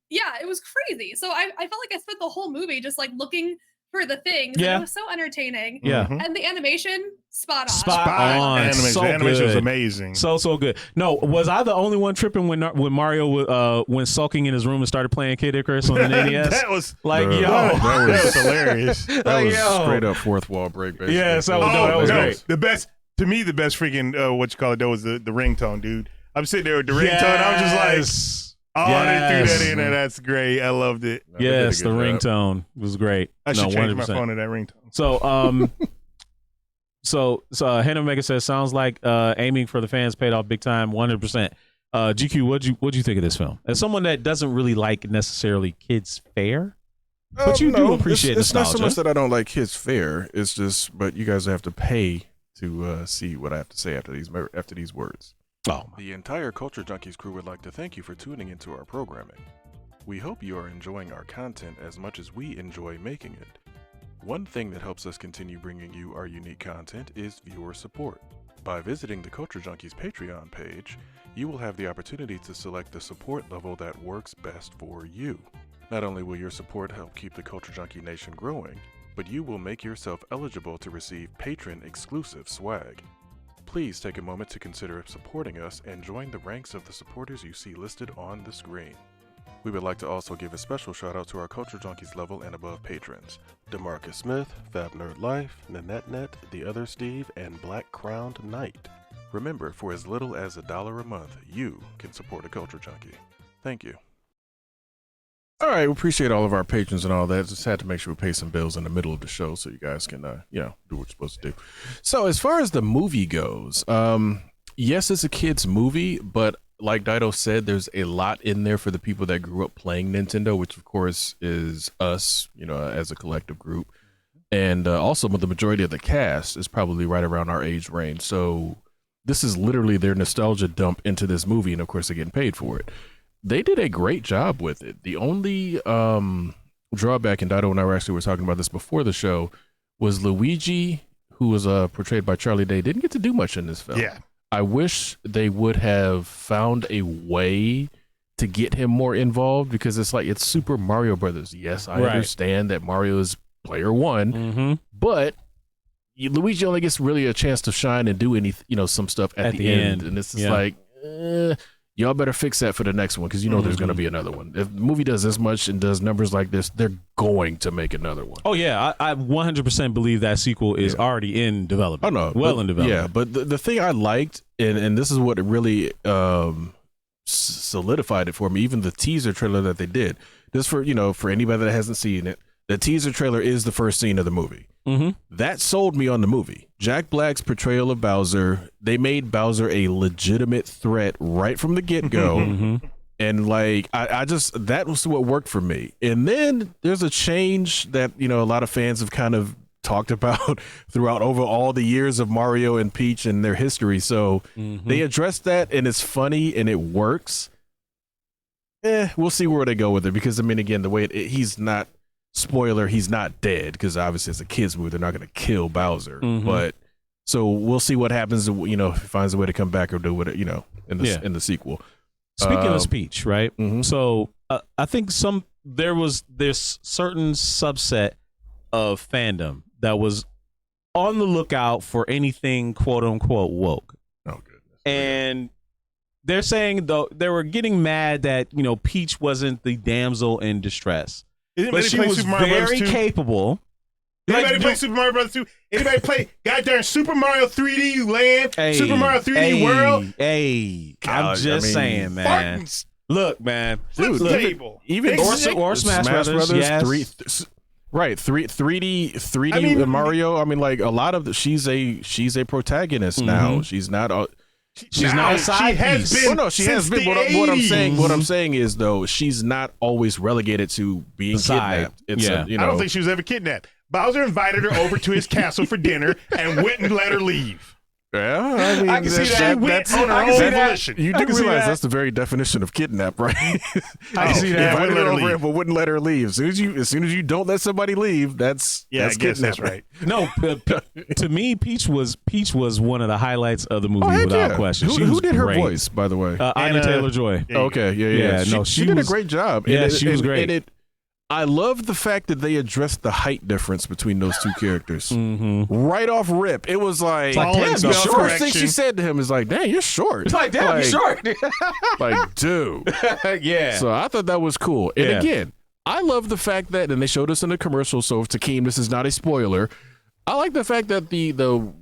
It was crazy. So I felt like I spent the whole movie just like looking for the things. Yeah. And it was so entertaining. Yeah. And the animation, spot on. Spot on. Animation was good. amazing. So good. No, was I the only one tripping when Mario went sulking in his room and started playing Kid Icarus on the NES? That was like, that was hilarious. That was straight up fourth wall break, basically. Yeah, that was great. The best freaking though was the ringtone, dude. I'm sitting there with the ringtone. I was just like, they threw that in there. That's great. I loved it. Yes, the ringtone was great. I should change 100%. my phone to that ringtone. So Hannah Omega says, sounds like aiming for the fans paid off big time, 100%. GQ, what'd you think of this film? As someone that doesn't really like necessarily kids' fare, but you do appreciate it's nostalgia. not so much that I don't like kids' fare. It's just, but you guys have to pay to see what I have to say after these words. Oh, the entire Culture Junkies crew would like to thank you for tuning into our programming. We hope you are enjoying our content as much as we enjoy making it. One thing that helps us continue bringing you our unique content is viewer support. By visiting the Culture Junkies Patreon page, you will have the opportunity to select the support level that works best for you. Not only will your support help keep the Culture Junkie Nation growing, but you will make yourself eligible to receive patron-exclusive swag. Please take a moment to consider supporting us and join the ranks of the supporters you see listed on the screen. We would like to also give a special shout out to our Culture Junkies level and above patrons: DeMarcus Smith, Fab Nerd Life, Nanette Net, The Other Steve, and Black Crowned Knight. Remember, for as little as $1 a month, you can support a Culture Junkie. Thank you. All right, we appreciate all of our patrons and all that. Just had to make sure we pay some bills in the middle of the show so you guys can, do what you're supposed to do. So as far as the movie goes, yes, it's a kid's movie, but like Dido said, there's a lot in there for the people that grew up playing Nintendo, which of course is us, as a collective group. And also the majority of the cast is probably right around our age range. So this is literally their nostalgia dump into this movie. And of course, they're getting paid for it. They did a great job with it. The only drawback, and Dido and I were talking about this before the show, was Luigi, who was portrayed by Charlie Day, didn't get to do much in this film. Yeah. I wish they would have found a way to get him more involved, because it's Super Mario Brothers. Yes, I understand that Mario is player one, but Luigi only gets really a chance to shine and do some stuff at the end. And it's just y'all better fix that for the next one, because there's going to be another one. If the movie does this much and does numbers like this, they're going to make another one. Oh yeah, I 100% believe that sequel is already in development. Oh no, in development. Yeah, but the thing I liked, and this is what really solidified it for me, even the teaser trailer that they did. Just for anybody that hasn't seen it, the teaser trailer is the first scene of the movie. That sold me on the movie. Jack Black's portrayal of Bowser, they made Bowser a legitimate threat right from the get-go. And I just, that was what worked for me. And then there's a change that, a lot of fans have kind of talked about throughout over all the years of Mario and Peach and their history. So they addressed that, and it's funny and it works. We'll see where they go with it, because again, the way he's not, spoiler, he's not dead, because obviously it's a kid's movie, they're not going to kill Bowser. But so we'll see what happens, if he finds a way to come back or do it, in the sequel. Speaking of Peach, right? So I think there's this certain subset of fandom that was on the lookout for anything quote unquote woke. Oh goodness. And they're saying, though, they were getting mad that Peach wasn't the damsel in distress. But she was very capable. Anybody play Super Mario Brothers 2? Anybody play goddamn Super Mario 3D Land? Super Mario 3D World? I'm just saying, man. Fartins. Look, man. Dude, even or Smash Brothers. Yes. 3D Mario. A lot of she's a protagonist now. She's not She's not a side piece. She has been. What I'm saying is, though, she's not always relegated to being kidnapped. I don't think she was ever kidnapped. Bowser invited her over to his castle for dinner and wouldn't let her leave. Yeah, I can see that. That's on her own volition. You do realize that's the very definition of kidnap, right? I can see that. Invited her over, but wouldn't let her leave. As soon as you don't let somebody leave, that's kidnap. That's right. No, to me, Peach was one of the highlights of the movie, without question. Who did her voice, by the way? Anya Taylor-Joy. Okay, yeah. She did a great job. Yeah, she was great. I love the fact that they addressed the height difference between those two characters. Right off rip. It was like damn, the first thing she said to him is like, dang, you're short. It's like, damn, you're short. Like, dude. Yeah. So I thought that was cool. And again, I love the fact that, and they showed us in the commercial, so Takeem, this is not a spoiler. I like the fact that the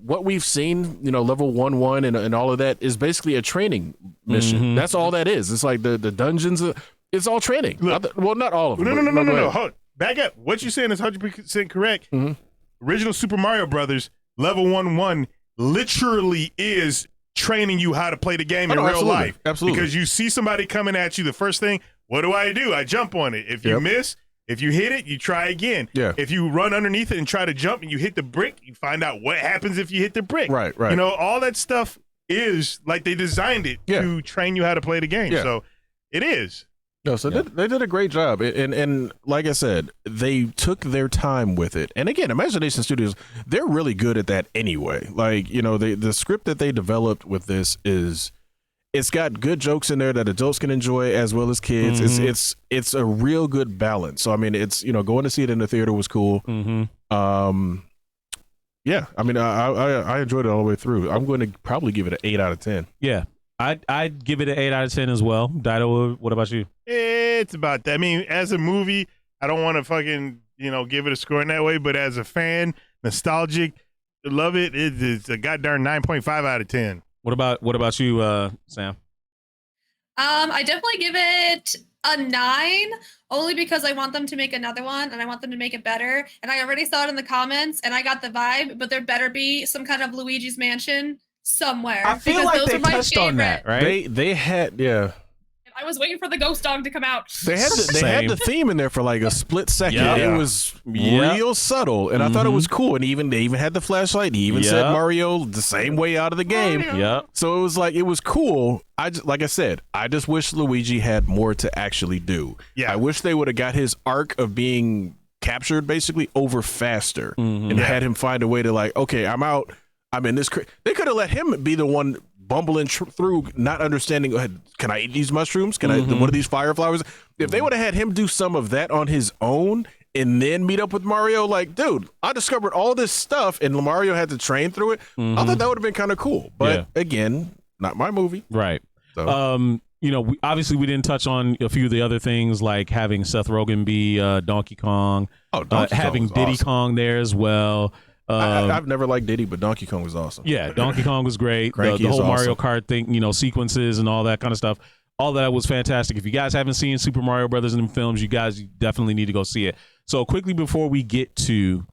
what we've seen, level 1-1 and all of that is basically a training mission. That's all that is. It's like the dungeons. It's all training. Look, well, not all of them. No. Hold. Back up. What you're saying is 100% correct. Original Super Mario Brothers level 1-1 literally is training you how to play the game in real life. Absolutely. Because you see somebody coming at you, the first thing, what do? I jump on it. If you miss, if you hit it, you try again. Yeah. If you run underneath it and try to jump and you hit the brick, you find out what happens if you hit the brick. Right. All that stuff is like they designed it to train you how to play the game. So it is. No, so they did a great job, and like I said, they took their time with it. And again, Imagination Studios, they're really good at that anyway. Like, you know, the script that they developed with this it's got good jokes in there that adults can enjoy as well as kids. Mm-hmm. It's a real good balance. So I mean, it's, you know, going to see it in the theater was cool. Mm-hmm. Yeah, I mean, I enjoyed it all the way through. I'm going to probably give it an 8 out of 10. Yeah. I'd give it an 8 out of 10 as well. Dido, what about you? It's about that. I mean, as a movie, I don't want to fucking, you know, give it a score in that way, but as a fan, nostalgic, love it. It's a goddamn 9.5 out of 10. What about you, Sam? I definitely give it a 9, only because I want them to make another one and I want them to make it better. And I already saw it in the comments and I got the vibe, but there better be some kind of Luigi's Mansion somewhere. I feel like they touched on that, right? They had, yeah. I was waiting for the ghost dog to come out. They had the theme in there for like a split second. Yeah. It was real subtle, and I thought it was cool. And they even had the flashlight. He even said Mario the same way out of the game. Yeah. So it was like, it was cool. Like I said, I just wish Luigi had more to actually do. Yeah. I wish they would have got his arc of being captured basically over faster, and had him find a way to like, okay, I'm out. I'm in this. They could have let him be the one bumbling through, not understanding. Can I eat these mushrooms? Can I? What are these fireflowers? If they would have had him do some of that on his own and then meet up with Mario, like, dude, I discovered all this stuff, and Mario had to train through it. I thought that would have been kind of cool. But again, not my movie, right? So. You know, obviously we didn't touch on a few of the other things, like having Seth Rogen be Donkey Kong, having Diddy Kong there as well. I've never liked Diddy, but Donkey Kong was awesome. Yeah, Donkey Kong was great. The whole Mario Kart thing, you know, sequences and all that kind of stuff. All that was fantastic. If you guys haven't seen Super Mario Brothers in films, you guys definitely need to go see it. So quickly before we get to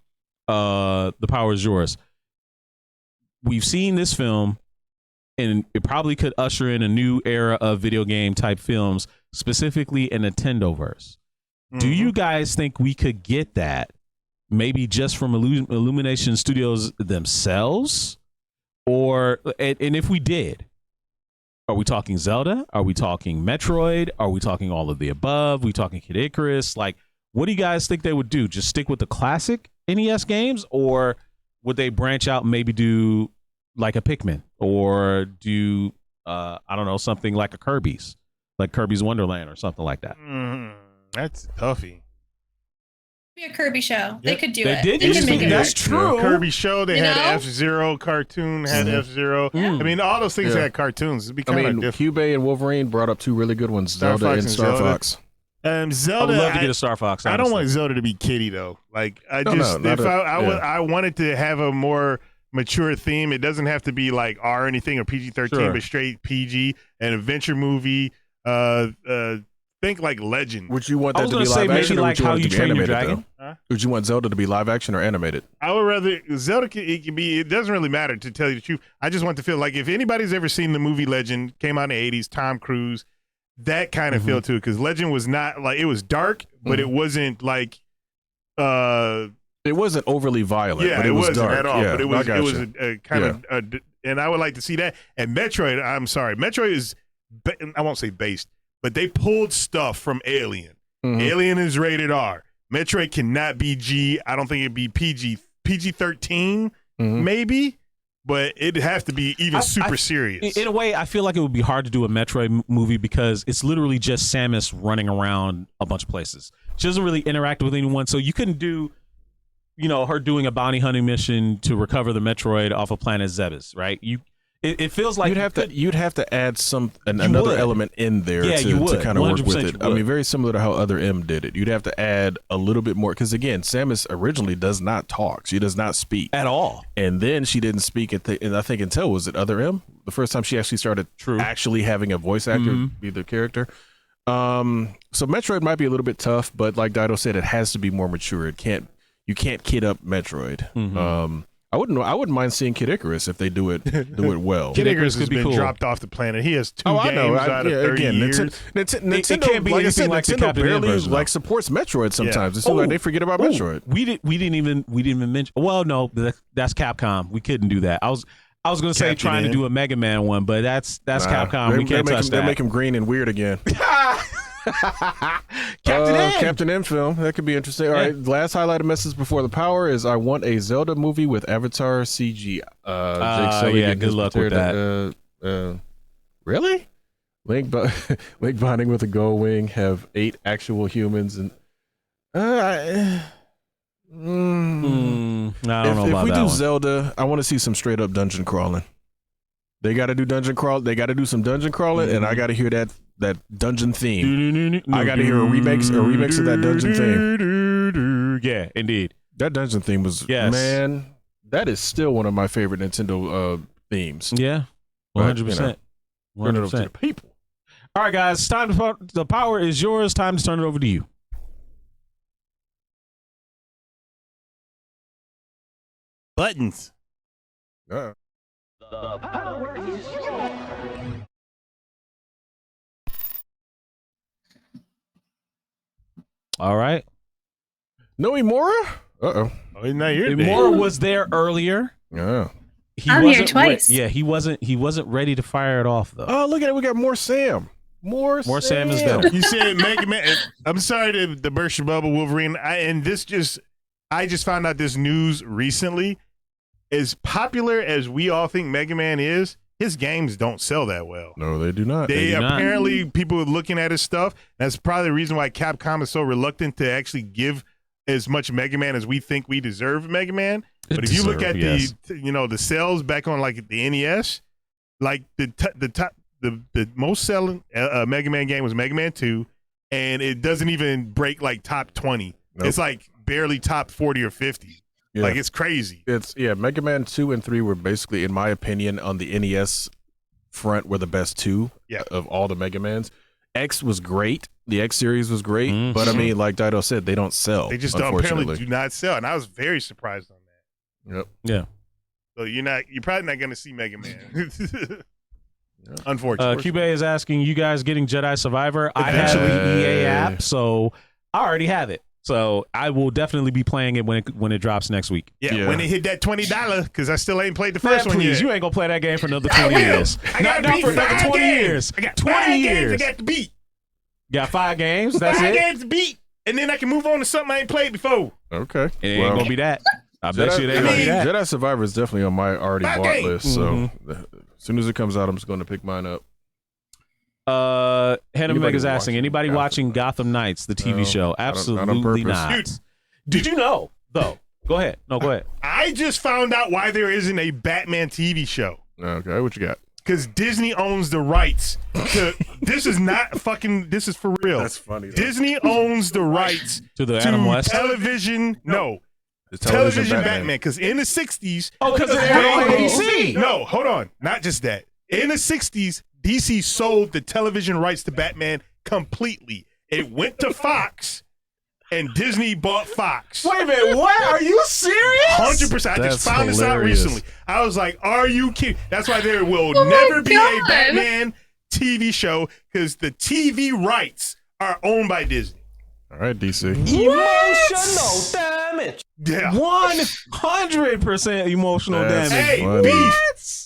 The Power Is Yours, we've seen this film, and it probably could usher in a new era of video game type films, specifically a Nintendoverse. Do you guys think we could get that? Maybe just from Illumination Studios themselves, and if we did, are we talking Zelda? Are we talking Metroid? Are we talking all of the above? Are we talking Kid Icarus? Like, what do you guys think they would do? Just stick with the classic NES games, or would they branch out and maybe do like a Pikmin, or do I don't know, something like a Kirby's Wonderland or something like that? That's toughie. Be a Kirby show. They could do it. They can make it. That's true. Kirby show. They had F-Zero cartoon. Had F-Zero. I mean, all those things had cartoons. It'd be kind of different. Cubey and Wolverine brought up two really good ones: Zelda and Star Fox. Zelda. I would love to get a Star Fox. Honestly. I don't want Zelda to be kiddie though. Like I wanted to have a more mature theme. It doesn't have to be like R or anything or PG-13, but straight PG. An adventure movie. Think like Legend. Would you want that to be live action, or would you want it to be animated? Would you want Zelda to be live action or animated? I would rather Zelda. It can be. It doesn't really matter, to tell you the truth. I just want to feel like if anybody's ever seen the movie Legend, came out in the '80s, Tom Cruise, that kind of feel to it, because Legend was not like, it was dark, but it wasn't like. It wasn't overly violent. Yeah, but it wasn't dark at all. Yeah, but it was a kind of. And I would like to see that. And Metroid. I'm sorry, Metroid is. I won't say based. But they pulled stuff from Alien. Alien is rated R. Metroid cannot be G. I don't think it'd be PG-13, maybe. But it'd have to be even super serious. In a way, I feel like it would be hard to do a Metroid movie because it's literally just Samus running around a bunch of places. She doesn't really interact with anyone. So you couldn't do, you know, her doing a bounty hunting mission to recover the Metroid off of planet Zebes, right? It feels like you'd have to add another element in there to kind of work with it. I mean, very similar to how Other M did it. You'd have to add a little bit more, because again, Samus originally does not talk. She does not speak at all, and then she didn't speak and I think until, was it Other M, the first time she actually started actually having a voice actor be the character. So Metroid might be a little bit tough, but like Dido said, it has to be more mature. You can't kid up Metroid. I wouldn't mind seeing Kid Icarus if they do it well. Kid Icarus has been dropped off the planet. He has 2 games out of 30 years. Nintendo, can't be like I said, like Nintendo barely supports Metroid sometimes. It seems like they forget about Metroid. We didn't even mention. Well, no, that's Capcom. We couldn't do that. I was going to say trying to do a Mega Man one, but that's Capcom. We can't touch that. They make him green and weird again. Captain M film. That could be interesting. All right. Last highlighted message before the power is I want a Zelda movie with Avatar CG. Jake Sully good luck with that. Really? Link bonding with a gold wing, have 8 actual humans, and I don't know about that. If we do Zelda, I want to see some straight up dungeon crawling. They got to do dungeon crawl. They got to do some dungeon crawling, and I got to hear that dungeon theme. I got to hear a remix of that dungeon theme. Yeah, indeed. That dungeon theme was man. That is still one of my favorite Nintendo themes. Yeah, 100%. 100%. People. All right, guys. Time to the power is yours. Time to turn it over to you. Buttons. The power is yours. All right. No Imora? Oh, he's not here today. Imora was there earlier. Yeah. I'm here twice. He wasn't ready to fire it off though. Oh, look at it. We got more Sam. More Sam is better. You said Mega Man. I'm sorry to burst your bubble, Wolverine. I just found out this news recently. As popular as we all think Mega Man is, his games don't sell that well. No, they do not. They apparently, people are looking at his stuff. That's probably the reason why Capcom is so reluctant to actually give as much Mega Man as we think we deserve Mega Man. But if you look at the sales back on like the NES, like the most selling Mega Man game was Mega Man 2, and it doesn't even break like top 20. Nope. It's like barely top 40 or 50. Yeah. Like it's crazy. Mega Man 2 and 3 were basically, in my opinion, on the NES front were the best two of all the Mega Mans. X was great. The X series was great, but I mean, like Dido said, they don't sell. They just apparently do not sell, and I was very surprised on that. Yep. Yeah. So you're probably not going to see Mega Man. Unfortunately. Cube is asking, you guys getting Jedi Survivor? I have the EA app, so I already have it. So I will definitely be playing it when it drops next week. Yeah, when it hit that $20, because I still ain't played the first one yet. You ain't gonna play that game for another 20 years. Not for another 20 years. I got 20 years. I got to beat. Got 5 games. That's 5 games to beat, and then I can move on to something I ain't played before. Okay, it ain't gonna be that. I bet you it ain't gonna be that. Jedi Survivor is definitely on my already bought list. So as soon as it comes out, I'm just going to pick mine up. Hannah Mega's asking, anybody watching Gotham Knights, the TV show? Absolutely not. Dude, did you know, though? Go ahead. No, go ahead. I just found out why there isn't a Batman TV show. Okay, what you got? Because Disney owns the rights to. This is not fucking. This is for real. That's funny. Though. Disney owns the rights to Adam West television. No. Television Batman. Because in the 60s. Oh, because it's on ABC. No, hold on. Not just that. In the 60s, DC sold the television rights to Batman completely. It went to Fox, and Disney bought Fox. Wait a minute, what? Are you serious? 100%. I just found this out recently. I was like, are you kidding? That's why there will never be a Batman TV show, because the TV rights are owned by Disney. All right, DC. Emotional damage. Yeah. 100% emotional damage. Hey, beef.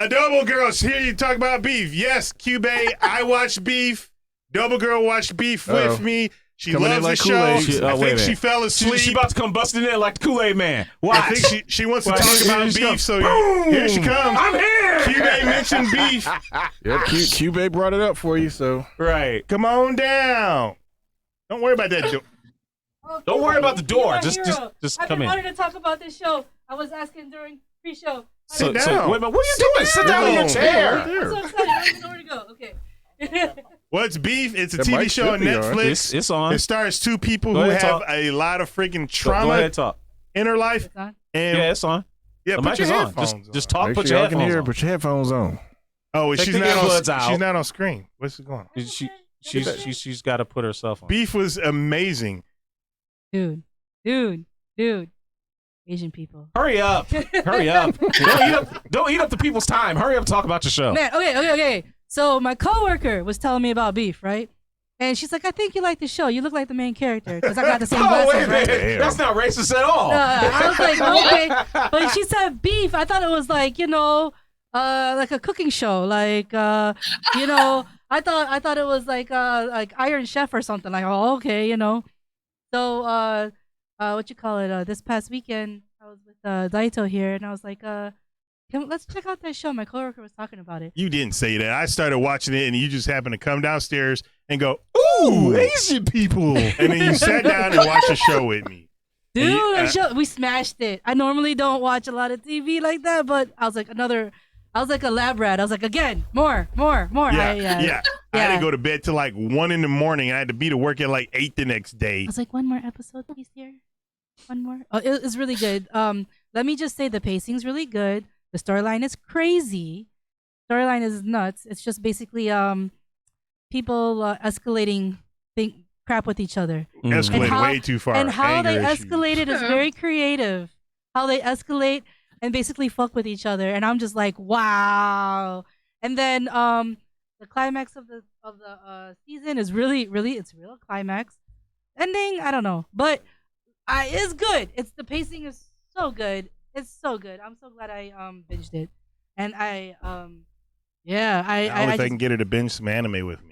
A double girl. Here you talk about beef. Yes, Cube. I watched Beef. Double girl watched Beef with me. She loves the show. I think she fell asleep. She about to come busting in like the Kool-Aid Man. Watch. I think she wants to talk about beef. So here she comes. I'm here. Cube mentioned beef. Yep, Cube brought it up for you. So right. Come on down. Don't worry about that door. Don't worry about the door. Just come in. I wanted to talk about this show. I was asking during pre-show. Sit down. So, wait a minute, what are you doing? Sit down in your chair. That's what I'm saying. I don't even know where to go. Okay. Well, it's Beef. It's a TV show on Netflix. It's on. It stars 2 people who have a lot of freaking trauma in her life. On? And yeah, it's on. Yeah, the put mic your is on. headphones Just talk. Make Put sure your headphones on. Put your headphones on. Oh, she's not on screen. What's going on? She's got to put herself on. Beef was amazing. Dude. Asian people. Hurry up. Don't eat up the people's time. Hurry up and talk about your show. Man, okay. So my coworker was telling me about Beef, right? And she's like, I think you like the show. You look like the main character because I got the same glasses, wait a minute. right? That's not racist at all. I was like, okay. But she said Beef. I thought it was like, like a cooking show. Like, I I thought it was like Iron Chef or something. Like, oh, okay, you know. So what you call it? This past weekend, I was with Daito here, and I was like, let's check out that show. My coworker was talking about it. You didn't say that. I started watching it, and you just happened to come downstairs and go, "Ooh, Asian people," and then you sat down and watched the show with me. Dude, that show, we smashed it. I normally don't watch a lot of TV like that, but I was like a lab rat. I was like, again, more. Yeah. I had to go to bed till like 1 a.m. I had to be to work at like 8 the next day. I was like, one more episode, please, here. One more. Oh, it's really good. Let me just say the pacing's really good. The storyline is crazy. Storyline is nuts. It's just basically people escalating crap with each other. Escalate way too far. And how they issues. escalated is very creative. How they escalate and basically fuck with each other, and I'm just like, wow. And then the climax of the season is really it's real climax. Ending, I don't know, but it's good. The pacing is so good. It's so good. I'm so glad I binged it, and I can get her to binge some anime with me.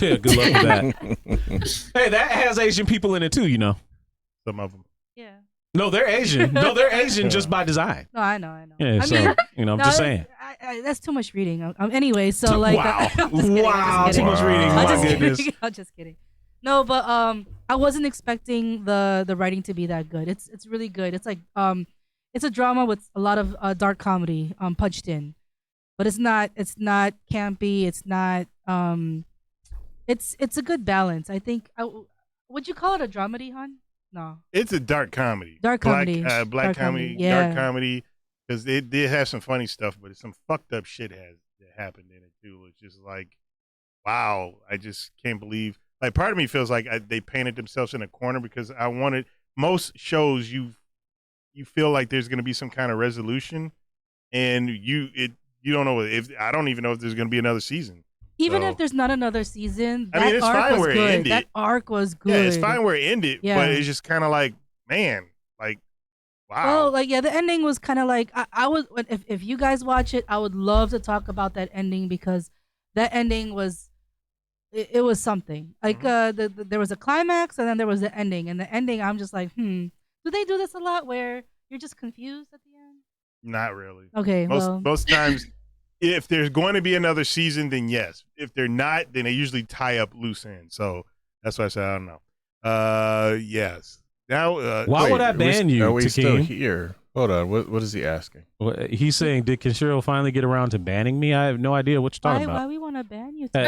Yeah, good luck with that. Hey, that has Asian people in it too, you know. Some of them. Yeah. No, they're Asian. No, they're Asian just by design. No, I know. Yeah, I'm just saying. That's too much reading. Anyway, so like, wow, too much reading. My goodness. I'm just kidding. No, but I wasn't expecting the writing to be that good. It's really good. It's like it's a drama with a lot of dark comedy punched in, but it's not campy. It's not it's a good balance. I think. Would you call it a dramedy, hon? No. It's a dark comedy. Dark comedy. Black dark comedy. Yeah. Dark comedy. Because it did have some funny stuff, but some fucked up shit that happened in it too. It's just like, wow, I just can't believe. Like, part of me feels like they painted themselves in a corner because most shows you feel like there's going to be some kind of resolution, and you don't know I don't even know if there's going to be another season. Even if there's not another season, it's fine where it ended. That arc was good. Yeah, it's fine where it ended, but it's just kind of like, man, like, wow. Oh, like, yeah, the ending was kind of like, I would, if you guys watch it, I would love to talk about that ending because that ending was, it was something. Like, there was a climax and then there was the ending. And the ending, I'm just like, do they do this a lot where you're just confused at the end? Not really. Okay, most times, if there's going to be another season, then yes. If they're not, then they usually tie up loose ends. So that's why I said I don't know. Yes. Now, why would I ban you? Are we still here? Hold on. What is he asking? He's saying, did Kenshiro finally get around to banning me? I have no idea what you're talking about. Why we want to ban you? I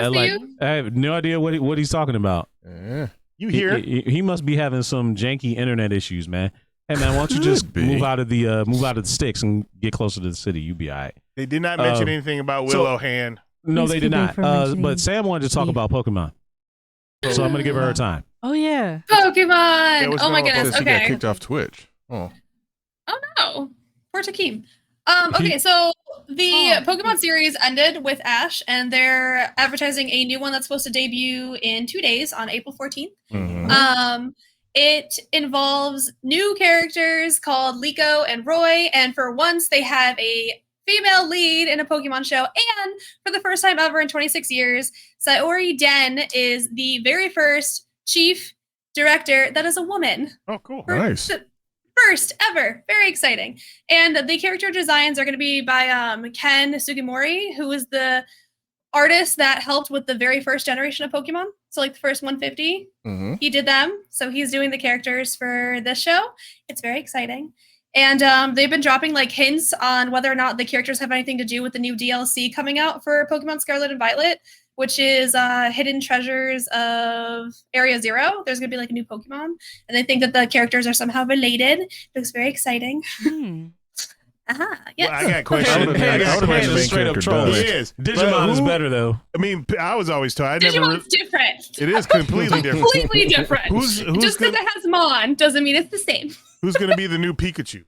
have no idea what he's talking about. You hear? He must be having some janky internet issues, man. Hey man, why don't you just move out of the sticks and get closer to the city? You be all right. They did not mention anything about Willow Hand. No, they did not. But Sam wanted to talk about Pokemon, so I'm gonna give her time. Oh yeah, Pokemon! Oh my goodness. She got Okay. kicked off Twitch. Oh no, poor Takeem. Okay, so the Pokemon series ended with Ash, and they're advertising a new one that's supposed to debut in 2 days on April 14th. Mm-hmm. It involves new characters called Liko and Roy, and for once they have a female lead in a Pokemon show, and for the first time ever in 26 years, Sayori Den is the very first chief director that is a woman. Oh, cool. Nice. First ever. Very exciting. And the character designs are going to be by Ken Sugimori, who is the artist that helped with the very first generation of Pokemon. So like the first 150, he did them. So he's doing the characters for this show. It's very exciting. And they've been dropping like hints on whether or not the characters have anything to do with the new DLC coming out for Pokemon Scarlet and Violet, which is Hidden Treasures of Area Zero. There's going to be like a new Pokemon. And they think that the characters are somehow related. It looks very exciting. Yes. Well, I got questions. Straight up troll. It is. Digimon is better though. I mean, I was always told. Digimon's different. It is completely different. Completely different. Who's Just because it has Mon doesn't mean it's the same. Who's going to be the new Pikachu?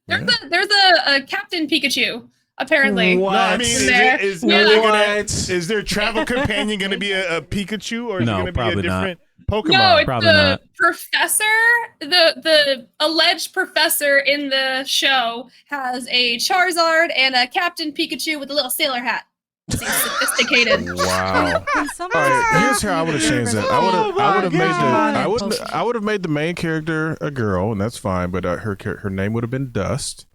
There's a Captain Pikachu, apparently. What? No, I mean, is their travel companion going to be a Pikachu, or is it going to be a different Pokemon? No, it's Probably the not. professor. The alleged professor in the show has a Charizard and a Captain Pikachu with a little sailor hat. Sophisticated. Wow. Can All someone right, say here's how I would have changed that. I would have made the main character a girl, and that's fine. But her name would have been Dust.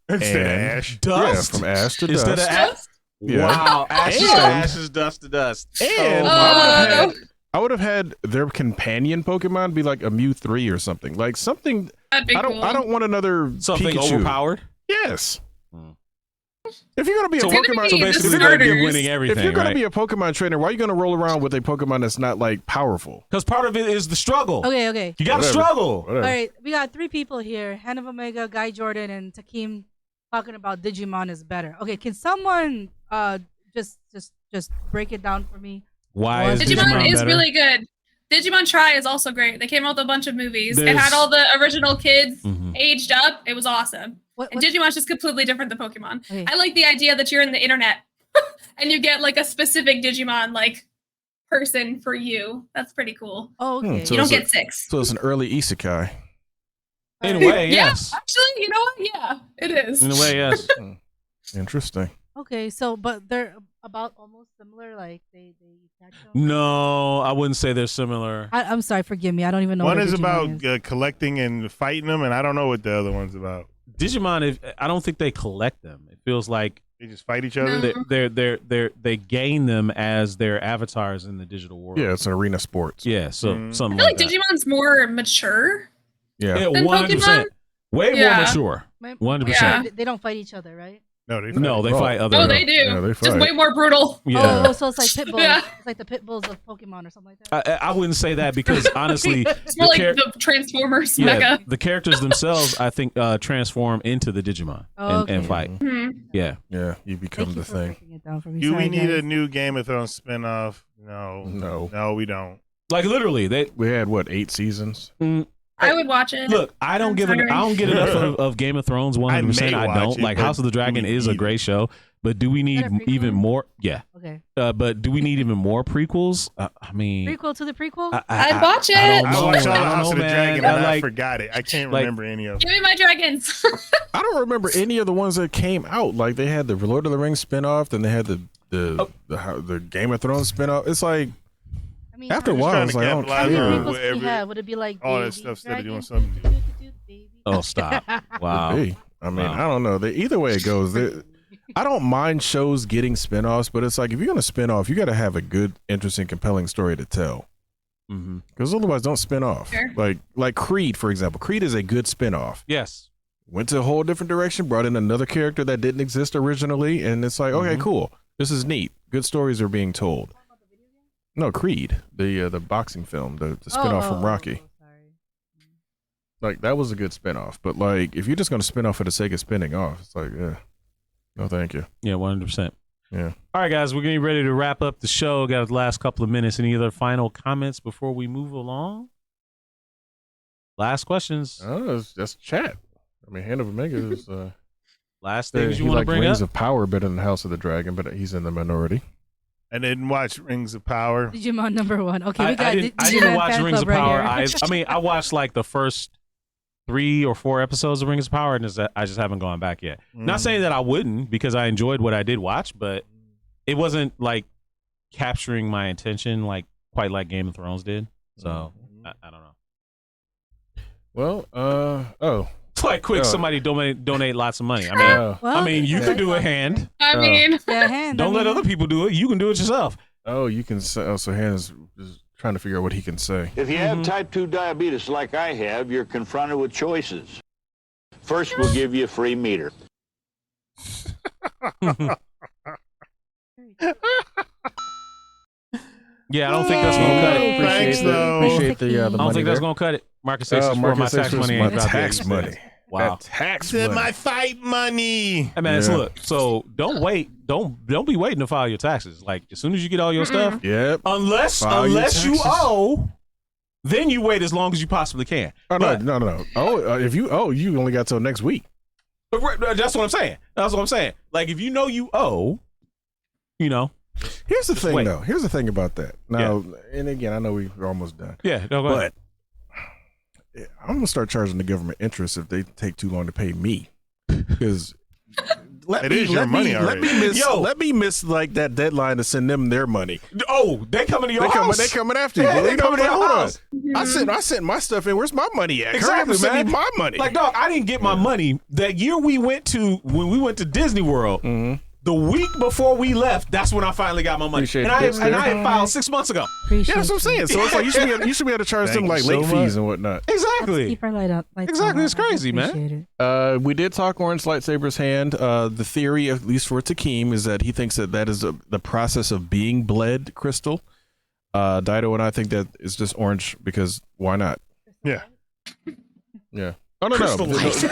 Instead of And- Ash. Dust Yeah, from Ash to instead Dust. of Ash. Yeah. Wow, Ash is And- Ash is dust to dust. And I would have had their companion Pokemon be like a Mew 3 or something. Like something. That'd be I cool. don't want another Something Pikachu. overpowered. Yes. Hmm. If you're gonna be a So Pokemon, So the basically, they're gonna be starters. winning everything, if you're gonna right? be a Pokemon trainer, why are you gonna roll around with a Pokemon that's not like powerful? Because part of it is the struggle. Okay. You got to Whatever. struggle. Whatever. All right, we got 3 people here: Hand of Omega, Guy Jordan, and Takeem talking about Digimon is better. Okay, can someone just break it down for me? Why is Digimon Digimon is better? really good. Digimon Try is also great. They came out with a bunch of movies. It There's- had all the original kids Mhm. aged up. It was awesome. What? And Digimon's just completely different than Pokemon. Okay. I like the idea that you're in the internet and you get like a specific Digimon like person for you. That's pretty cool. Oh, okay. So You don't it's a- get 6. So it's an early isekai. In a way, Yeah, yes. actually, you know what? Yeah, it is. In a way, yes. Interesting. Okay, so but they're about almost similar. Like they catch them. No, I wouldn't say they're similar. I'm sorry, forgive me. I don't even know. One what a is Digimon about is. collecting and fighting them, and I don't know what the other one's about. Digimon, I don't think they collect them. It feels like They just fight each other. No. they gain them as their avatars in the digital world. Yeah, it's an arena sports. Yeah, so Mhm. I something feel like like that. Digimon's more mature. Yeah. Yeah, than 100%. Way more Yeah. mature. 100%. Yeah. They don't fight each other, right? No, they No, they fight other. Oh, they do. Yeah, they Just fight. way more brutal. Yeah. Oh, so it's like pit bulls. Yeah. It's like the pit bulls of Pokemon or something like that. I wouldn't say that because honestly, It's more like the Transformers yeah, mecha. the characters themselves, I think, transform into the Digimon and Okay. fight. Mhm. Yeah. Yeah, you become Thank you the for thing. breaking it down for me. Do Sorry, we need guys. a new Game of Thrones spinoff? No. No. We don't. Like literally, they We had what, 8 seasons? I would watch it. look. I don't get enough of Game of Thrones. 100%. I watch don't it, like but House of the Dragon do we is a need great show, but do we need Is that a even prequel? more? Yeah. Okay. But do we need even more prequels? I mean, Prequel to the prequel? I'd watch it. I don't I know. watched all I the don't House know, of the man. Dragon and I like, forgot it. I can't like- remember any of Give them. me my dragons. I don't remember any of the ones that came out. Like they had the Lord of the Rings spinoff, then they had the Game of Thrones spinoff. It's like I mean, after a how while, trying it's to like I don't capitalize many care. on prequels do you whatever- have? Would it be like all that Baby stuff instead of doing Dragon? something. Baby. oh, stop! Wow. Could be. I mean, Wow. I don't know. Either way it goes, I don't mind shows getting spinoffs, but it's like if you're gonna spin off, you got to have a good, interesting, compelling story to tell. Mm-hmm. Because otherwise, don't spin off. Sure. Like Creed, for example. Creed is a good spinoff. Yes. Went to a whole different direction, brought in another character that didn't exist originally, and it's like, okay, Mhm. cool. This is neat. Good stories are being told. No, Creed, the boxing film, the spinoff from Rocky. Sorry. Like that was a good spinoff, but like if you're just gonna spin off for the sake of spinning off, it's like, yeah, no, thank you. Yeah, 100%. Yeah. All right, guys, we're getting ready to wrap up the show. Got the last couple of minutes. Any other final comments before we move along? Last questions. Oh, it's just chat. I mean, Hand of Omega is Last things you he want to liked bring Rings up? of Power better than House of the Dragon, but he's in the minority. I didn't watch Rings of Power. Digimon number 1. Okay, we I got didn't Digimon watch fan Rings club of Power. right here. I mean, I watched like the first 3 or 4 episodes of Rings of Power, and I just haven't gone back yet. Not saying that I wouldn't, because I enjoyed what I did watch, but it wasn't like capturing my attention like quite like Game of Thrones did. So I don't know. Well, It's like quick, Oh. somebody donate lots of money. I mean, Well, I mean, you okay. can do a hand. I mean, Yeah, hand. Don't I let mean, other people do it. You can do it yourself. you can say. Oh, so Hannah's is trying to figure out what he can say. If you have type 2 diabetes like I have, you're confronted with choices. First, we'll give you a free meter. Yeah, I don't think that's gonna cut it. Hey. Thanks, though. Appreciate the I don't money think that's there. gonna cut it. Market 64, my Market tax 64 money is ain't my dropped tax yet. money. Wow. That tax Said money. my fight money. Hey man, Yeah. look. So don't wait. Don't be waiting to file your taxes. Like as soon as you get all your stuff, Yep. unless File your you taxes. owe, then you wait as long as you possibly can. Oh, But- no. Oh, if you owe, you only got till next week. That's what I'm saying. That's what I'm saying. Like if you know you owe, you know. Here's the thing, wait. though. Here's the thing about that. Now, and again, I know we're almost done, Yeah. No, go ahead. but I'm gonna start charging the government interest if they take too long to pay me, because let It me is your let money me already. let me miss like that deadline to send them their money. Oh, they coming to your house. They coming after you. Yeah, Bro. they You know, coming to like, your hold house. on. I sent my stuff in. Where's my money at? Exactly, Send man. me my money. Like, dog, I didn't get my money that year when we went to Disney World. Mm-hmm. The week before we left, that's when I finally got my money. Appreciate And it. I had filed 6 months ago. Yeah, that's what I'm saying. So it's like you should be able to charge them Thank like you late so fees much. and whatnot. Exactly. Keep our lights Exactly. on. It's crazy, man. We did talk Orange Lightsaber's hand. The theory, at least for Takeem, is that he thinks that is the process of being bled crystal. Dido and I think that it's just orange because why not? Yeah. Yeah. Oh no, Crystal no. light.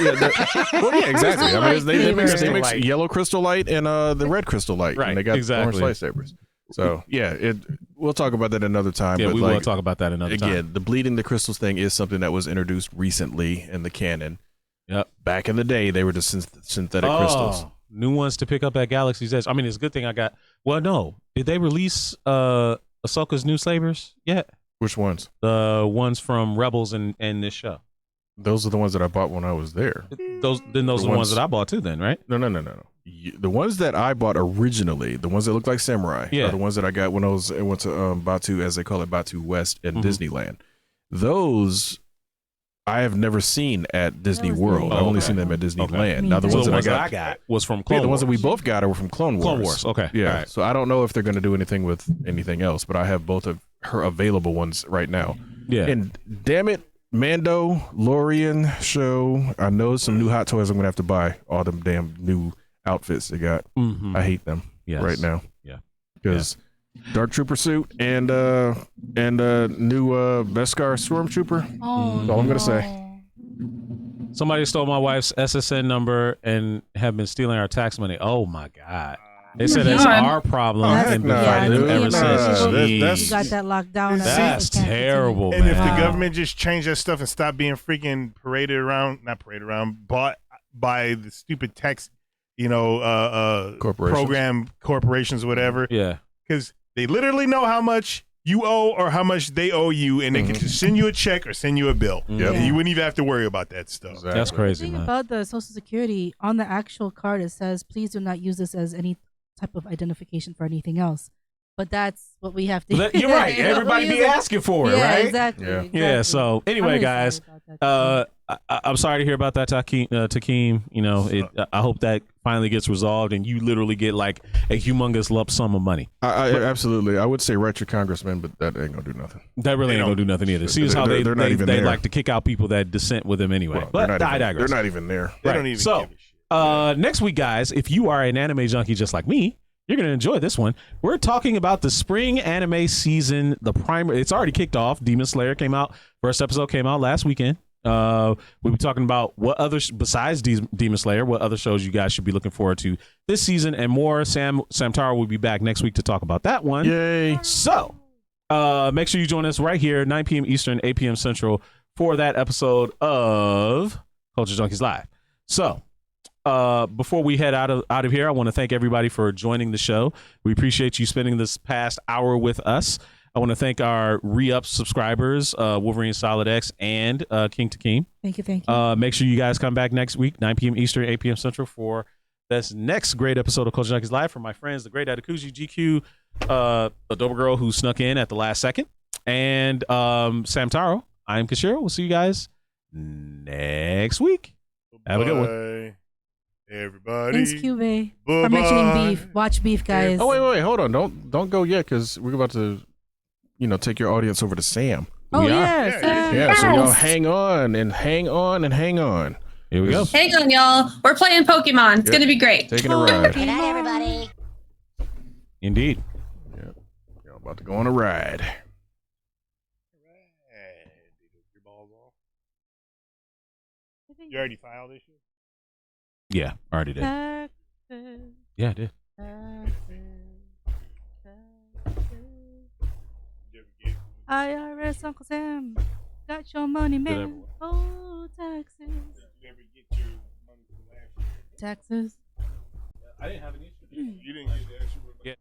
Well, yeah, exactly. I mean, they mix Crystal light. yellow crystal light and the red crystal light, Right, and they got exactly. orange lightsabers. So yeah, we'll talk about that another time. Yeah, but we like, will talk about that another time. Again, the bleeding the crystals thing is something that was introduced recently in the canon. Yep. Back in the day, they were just synthetic crystals. New ones to pick up at Galaxy's Edge. I mean, it's a good thing I got. Well, no. Did they release Ahsoka's new sabers yet? Which ones? The ones from Rebels and this show. Those are the ones that I bought when I was there. Those are the ones that I bought too. Then, right? No. The ones that I bought originally, the ones that look like samurai, Yeah. are the ones that I got when I went to Batu, as they call it, Batu West and Disneyland. Those I have never seen at Disney World. I've only seen them at Disneyland. Okay. Now the So ones the that ones I got was from Clone the ones Wars. that we both got were from Clone Wars. Clone Wars. Okay. Yeah. All right. So I don't know if they're going to do anything with anything else, but I have both of her available ones right now. Yeah. And damn it, Mandalorian show. I know some new hot toys I'm going to have to buy. All them damn new outfits they got. Mhm. I hate them right now. Yeah. Because Dark Trooper suit and new Beskar Stormtrooper. Oh, That's all I'm going to say. Somebody stole my wife's SSN number and have been stealing our tax money. Oh my God. They said it's our problem and been fighting them ever since. You got that locked down. That's terrible, And man. if the government just changed that stuff and stopped being freaking bought by the stupid tax, corporations, whatever. Yeah. Because they literally know how much you owe or how much they owe you, and they can just send you a check or send you a bill. Yep. And you wouldn't even have to worry about that stuff. Exactly. That's crazy, The thing man. about the Social Security, on the actual card, it says, please do not use this as any type of identification for anything else. But that's what we have to You're right. Everybody be asking for it, yeah, right? Exactly. Yeah. exactly. Yeah. So I'm anyway, really guys, sorry about that. I'm sorry to hear about that, Takeem. I hope that finally gets resolved and you literally get like a humongous lump sum of money. I absolutely. I would say write your congressman, but that ain't going to do nothing. That really ain't gonna do nothing either. See, how they're not even they there. like to kick out people that dissent with them anyway. Well, But I digress. They're not even there. They don't even So, give a shit. next week, guys, if you are an anime junkie just like me, you're going to enjoy this one. We're talking about the spring anime season. It's already kicked off. Demon Slayer came out. First episode came out last weekend. We'll be talking about what others, besides Demon Slayer, what other shows you guys should be looking forward to this season and more. Sam Tara will be back next week to talk about that one. Yay. So, make sure you join us right here, 9 p.m. Eastern, 8 p.m. Central, for that episode of Culture Junkies Live. So, before we head out of here, I want to thank everybody for joining the show. We appreciate you spending this past hour with us. I want to thank our re-up subscribers, Wolverine Solid X and King Takeem. Thank you. Make sure you guys come back next week, 9 p.m. Eastern, 8 p.m. Central, for this next great episode of Culture Junkies Live. For my friends, the great Adakuji, GQ, the Dober Girl who snuck in at the last second, and Sam Taro. I'm Kashiro. We'll see you guys next week. Have a good one. Everybody. Thanks, Cube, for mentioning beef. Watch Beef, guys. Oh wait, hold on. Don't go yet, because we're about to, take your audience over to Sam. Oh, We are. yes. Yeah, so y'all hang on. Here we go. Hang on, y'all. We're playing Pokemon. It's going to be great. Taking a ride. Good night, everybody. Indeed. Y'all about to go on a ride. You already filed this shit? Yeah, I already did. Texas, Yeah, I did. IRS Uncle Sam, got your money, man. Oh, taxes. Did you ever get your money from last year? Taxes. I didn't have an issue. You didn't get the extra. Yeah.